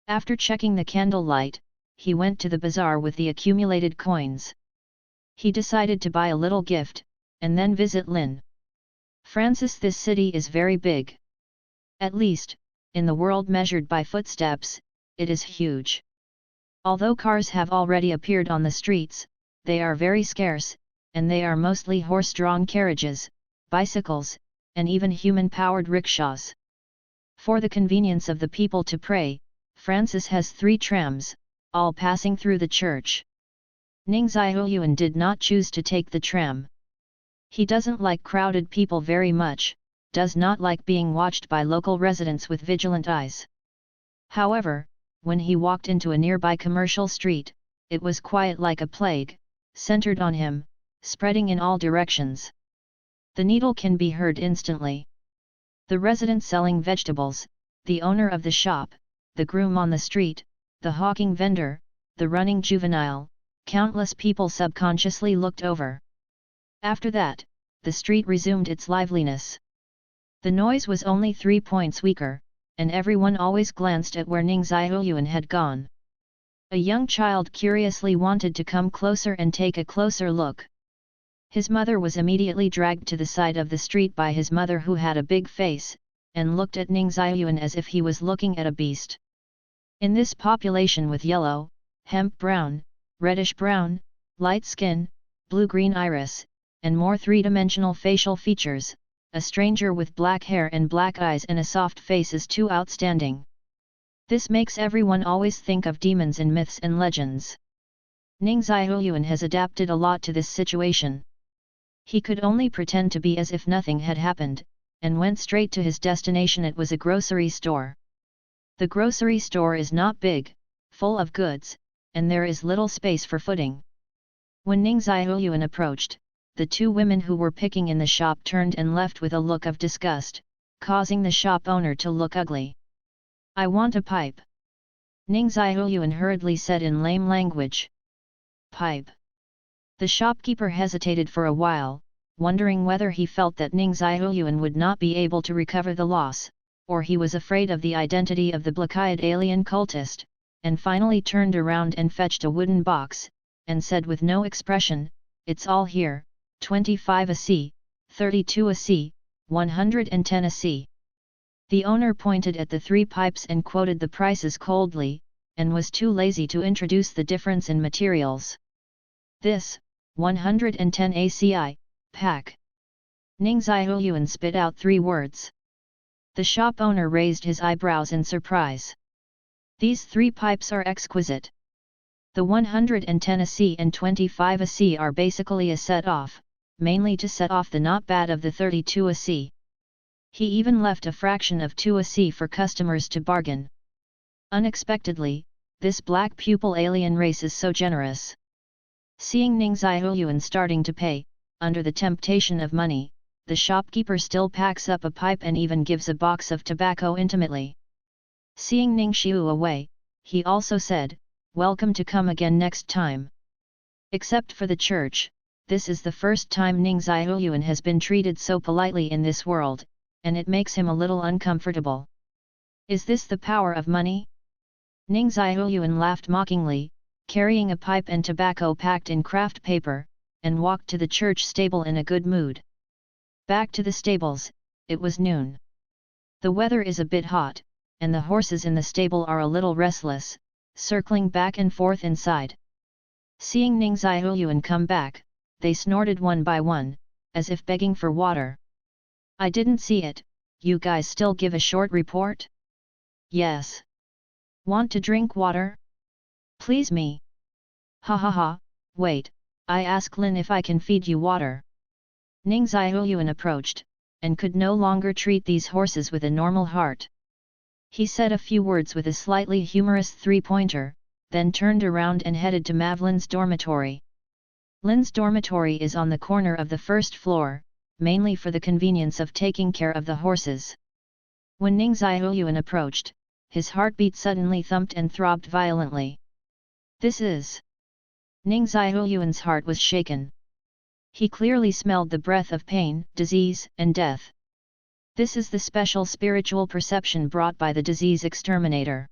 After checking the candlelight, he went to the bazaar with the accumulated coins. He decided to buy a little gift, and then visit Lin. Francis, this city is very big. At least, in the world measured by footsteps, it is huge. Although cars have already appeared on the streets, they are very scarce, and they are mostly horse-drawn carriages, bicycles, and even human-powered rickshaws. For the convenience of the people to pray, Francis has 3 trams, all passing through the church. Ning Zhihuan did not choose to take the tram. He doesn't like crowded people very much, does not like being watched by local residents with vigilant eyes. However, when he walked into a nearby commercial street, it was quiet like a plague, centered on him, spreading in all directions. The needle can be heard instantly. The resident selling vegetables, the owner of the shop, the groom on the street, the hawking vendor, the running juvenile, countless people subconsciously looked over. After that, the street resumed its liveliness. The noise was only 3 points weaker, and everyone always glanced at where Ning Zhihuan had gone. A young child curiously wanted to come closer and take a closer look. His mother was immediately dragged to the side of the street by his mother, who had a big face, and looked at Ning Zhihuan as if he was looking at a beast. In this population with yellow, hemp brown, reddish brown, light skin, blue-green iris, and more 3-dimensional facial features, a stranger with black hair and black eyes and a soft face is too outstanding. This makes everyone always think of demons in myths and legends. Ning Zhihuan has adapted a lot to this situation. He could only pretend to be as if nothing had happened, and went straight to his destination. It was a grocery store. The grocery store is not big, full of goods, and there is little space for footing. When Ning Zhihuan approached, the 2 women who were picking in the shop turned and left with a look of disgust, causing the shop owner to look ugly. I want a pipe. Ning Zhihuan hurriedly said in lame language. Pipe. The shopkeeper hesitated for a while, wondering whether he felt that Ning Zhihuan would not be able to recover the loss, or he was afraid of the identity of the black-eyed alien cultist, and finally turned around and fetched a wooden box, and said with no expression, "It's all here, 25 a C, 32 a C, 110 a C." The owner pointed at the 3 pipes and quoted the prices coldly, and was too lazy to introduce the difference in materials. This, 110 ACI, pack. Ning Zhihuan spit out 3 words. The shop owner raised his eyebrows in surprise. These 3 pipes are exquisite. The 110 AC and 25 AC are basically a set-off, mainly to set off the not bad of the 32 AC. He even left a fraction of 2 AC for customers to bargain. Unexpectedly, this black pupil alien race is so generous. Seeing Ning Xiaoyuan starting to pay, under the temptation of money, the shopkeeper still packs up a pipe and even gives a box of tobacco intimately. Seeing Ning Xiu away, he also said, "Welcome to come again next time." Except for the church, this is the first time Ning Xiaoyuan has been treated so politely in this world, and it makes him a little uncomfortable. Is this the power of money? Ning Xiaoyuan laughed mockingly, carrying a pipe and tobacco packed in craft paper, and walked to the church stable in a good mood. Back to the stables, it was noon. The weather is a bit hot, and the horses in the stable are a little restless, circling back and forth inside. Seeing Ning Xiaoyuan come back, they snorted one by one, as if begging for water. "I didn't see it, you guys still give a short report?" "Yes. Want to drink water? Please me." "Ha ha ha, wait, I ask Lin if I can feed you water." Ning Xiaoyuan approached, and could no longer treat these horses with a normal heart. He said a few words with a slightly humorous three-pointer, then turned around and headed to Mavlin's dormitory. Lin's dormitory is on the corner of the first floor, mainly for the convenience of taking care of the horses. When Ning Xiaoyuan approached, his heartbeat suddenly thumped and throbbed violently. "This is..." Ning Xiaoyuan's heart was shaken. He clearly smelled the breath of pain, disease, and death. This is the special spiritual perception brought by the disease exterminator.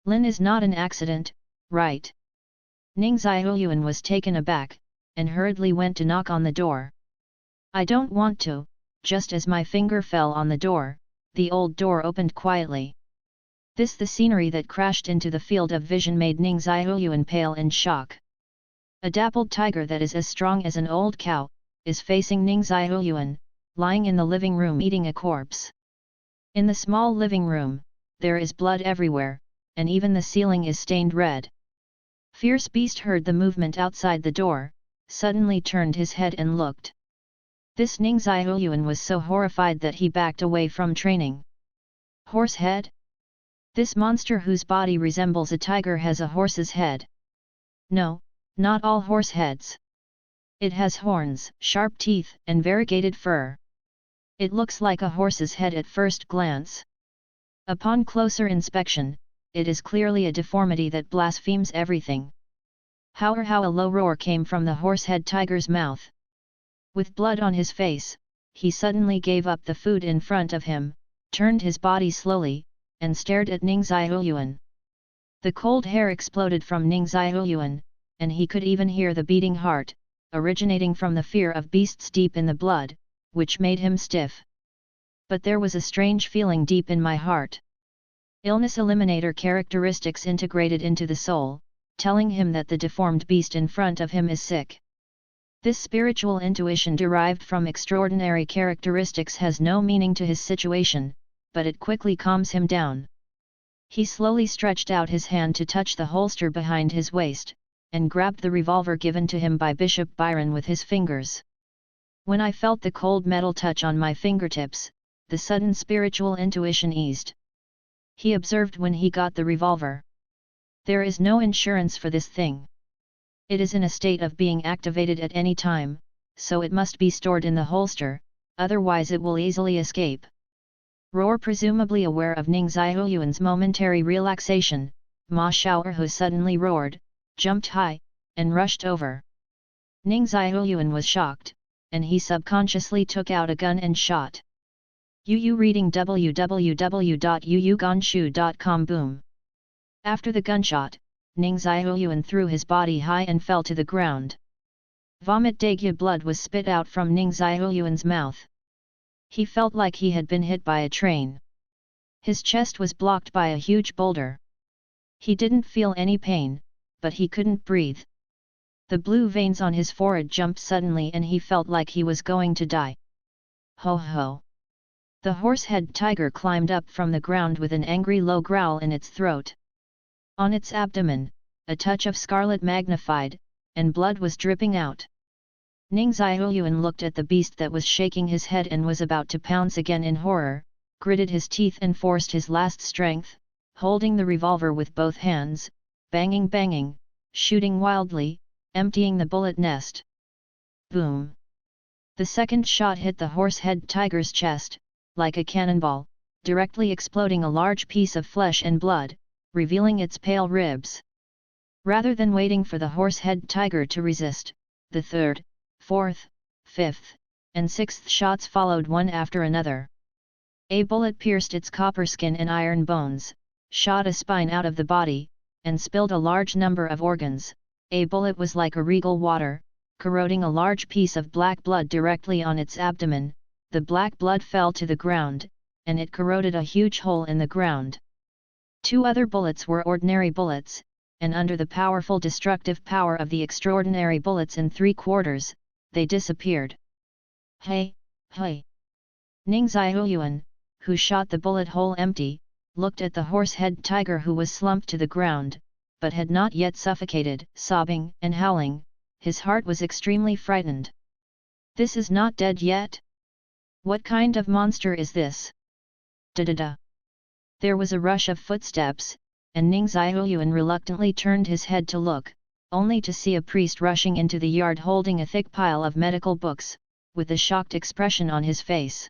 Lin is not an accident, right? Ning Xiaoyuan was taken aback, and hurriedly went to knock on the door. "I don't want to," just as my finger fell on the door, the old door opened quietly. The scenery that crashed into the field of vision made Ning Xiaoyuan pale in shock. A dappled tiger that is as strong as an old cow, is facing Ning Xiaoyuan, lying in the living room eating a corpse. In the small living room, there is blood everywhere, and even the ceiling is stained red. Fierce Beast heard the movement outside the door, suddenly turned his head and looked. This Ning Xiaoyuan was so horrified that he backed away from training. Horse head? This monster whose body resembles a tiger has a horse's head. No, not all horse heads. It has horns, sharp teeth, and variegated fur. It looks like a horse's head at first glance. Upon closer inspection, it is clearly a deformity that blasphemes everything. How a low roar came from the horsehead tiger's mouth. With blood on his face, he suddenly gave up the food in front of him, turned his body slowly, and stared at Ning Xiaoyuan. The cold hair exploded from Ning Xiaoyuan, and he could even hear the beating heart, originating from the fear of beasts deep in the blood, which made him stiff. But there was a strange feeling deep in my heart. Illness eliminator characteristics integrated into the soul, telling him that the deformed beast in front of him is sick. This spiritual intuition derived from extraordinary characteristics has no meaning to his situation, but it quickly calms him down. He slowly stretched out his hand to touch the holster behind his waist, and grabbed the revolver given to him by Bishop Byron with his fingers. When I felt the cold metal touch on my fingertips, the sudden spiritual intuition eased. He observed when he got the revolver. There is no insurance for this thing. It is in a state of being activated at any time, so it must be stored in the holster, otherwise it will easily escape. Roar, presumably aware of Ning Xiaoyuan's momentary relaxation, Ma Xiaoerhu suddenly roared, jumped high, and rushed over. Ning Xiaoyuan was shocked, and he subconsciously took out a gun and shot. Yu reading www.yuyuganshu.com. Boom. After the gunshot, Ning Xiaoyuan threw his body high and fell to the ground. Vomit Dagya blood was spit out from Ning Xiaoyuan's mouth. He felt like he had been hit by a train. His chest was blocked by a huge boulder. He didn't feel any pain, but he couldn't breathe. The blue veins on his forehead jumped suddenly and he felt like he was going to die. Ho ho! The horsehead tiger climbed up from the ground with an angry low growl in its throat. On its abdomen, a touch of scarlet magnified, and blood was dripping out. Ning Xiaoyuan looked at the beast that was shaking his head and was about to pounce again in horror, gritted his teeth and forced his last strength, holding the revolver with both hands, banging, shooting wildly, emptying the bullet nest. Boom! The second shot hit the horse-head tiger's chest, like a cannonball, directly exploding a large piece of flesh and blood, revealing its pale ribs. Rather than waiting for the horse-head tiger to resist, the third, fourth, fifth, and sixth shots followed one after another. A bullet pierced its copper skin and iron bones, shot a spine out of the body, and spilled a large number of organs. A bullet was like a regal water, corroding a large piece of black blood directly on its abdomen. The black blood fell to the ground, and it corroded a huge hole in the ground. Two other bullets were ordinary bullets, and under the powerful destructive power of the extraordinary bullets in 3/4, they disappeared. Hey! Ning Xiaoyuan, who shot the bullet hole empty, looked at the horse-head tiger who was slumped to the ground, but had not yet suffocated, sobbing and howling. His heart was extremely frightened. This is not dead yet? What kind of monster is this? Da-da-da! There was a rush of footsteps, and Ning Xiaoyuan reluctantly turned his head to look, only to see a priest rushing into the yard holding a thick pile of medical books, with a shocked expression on his face.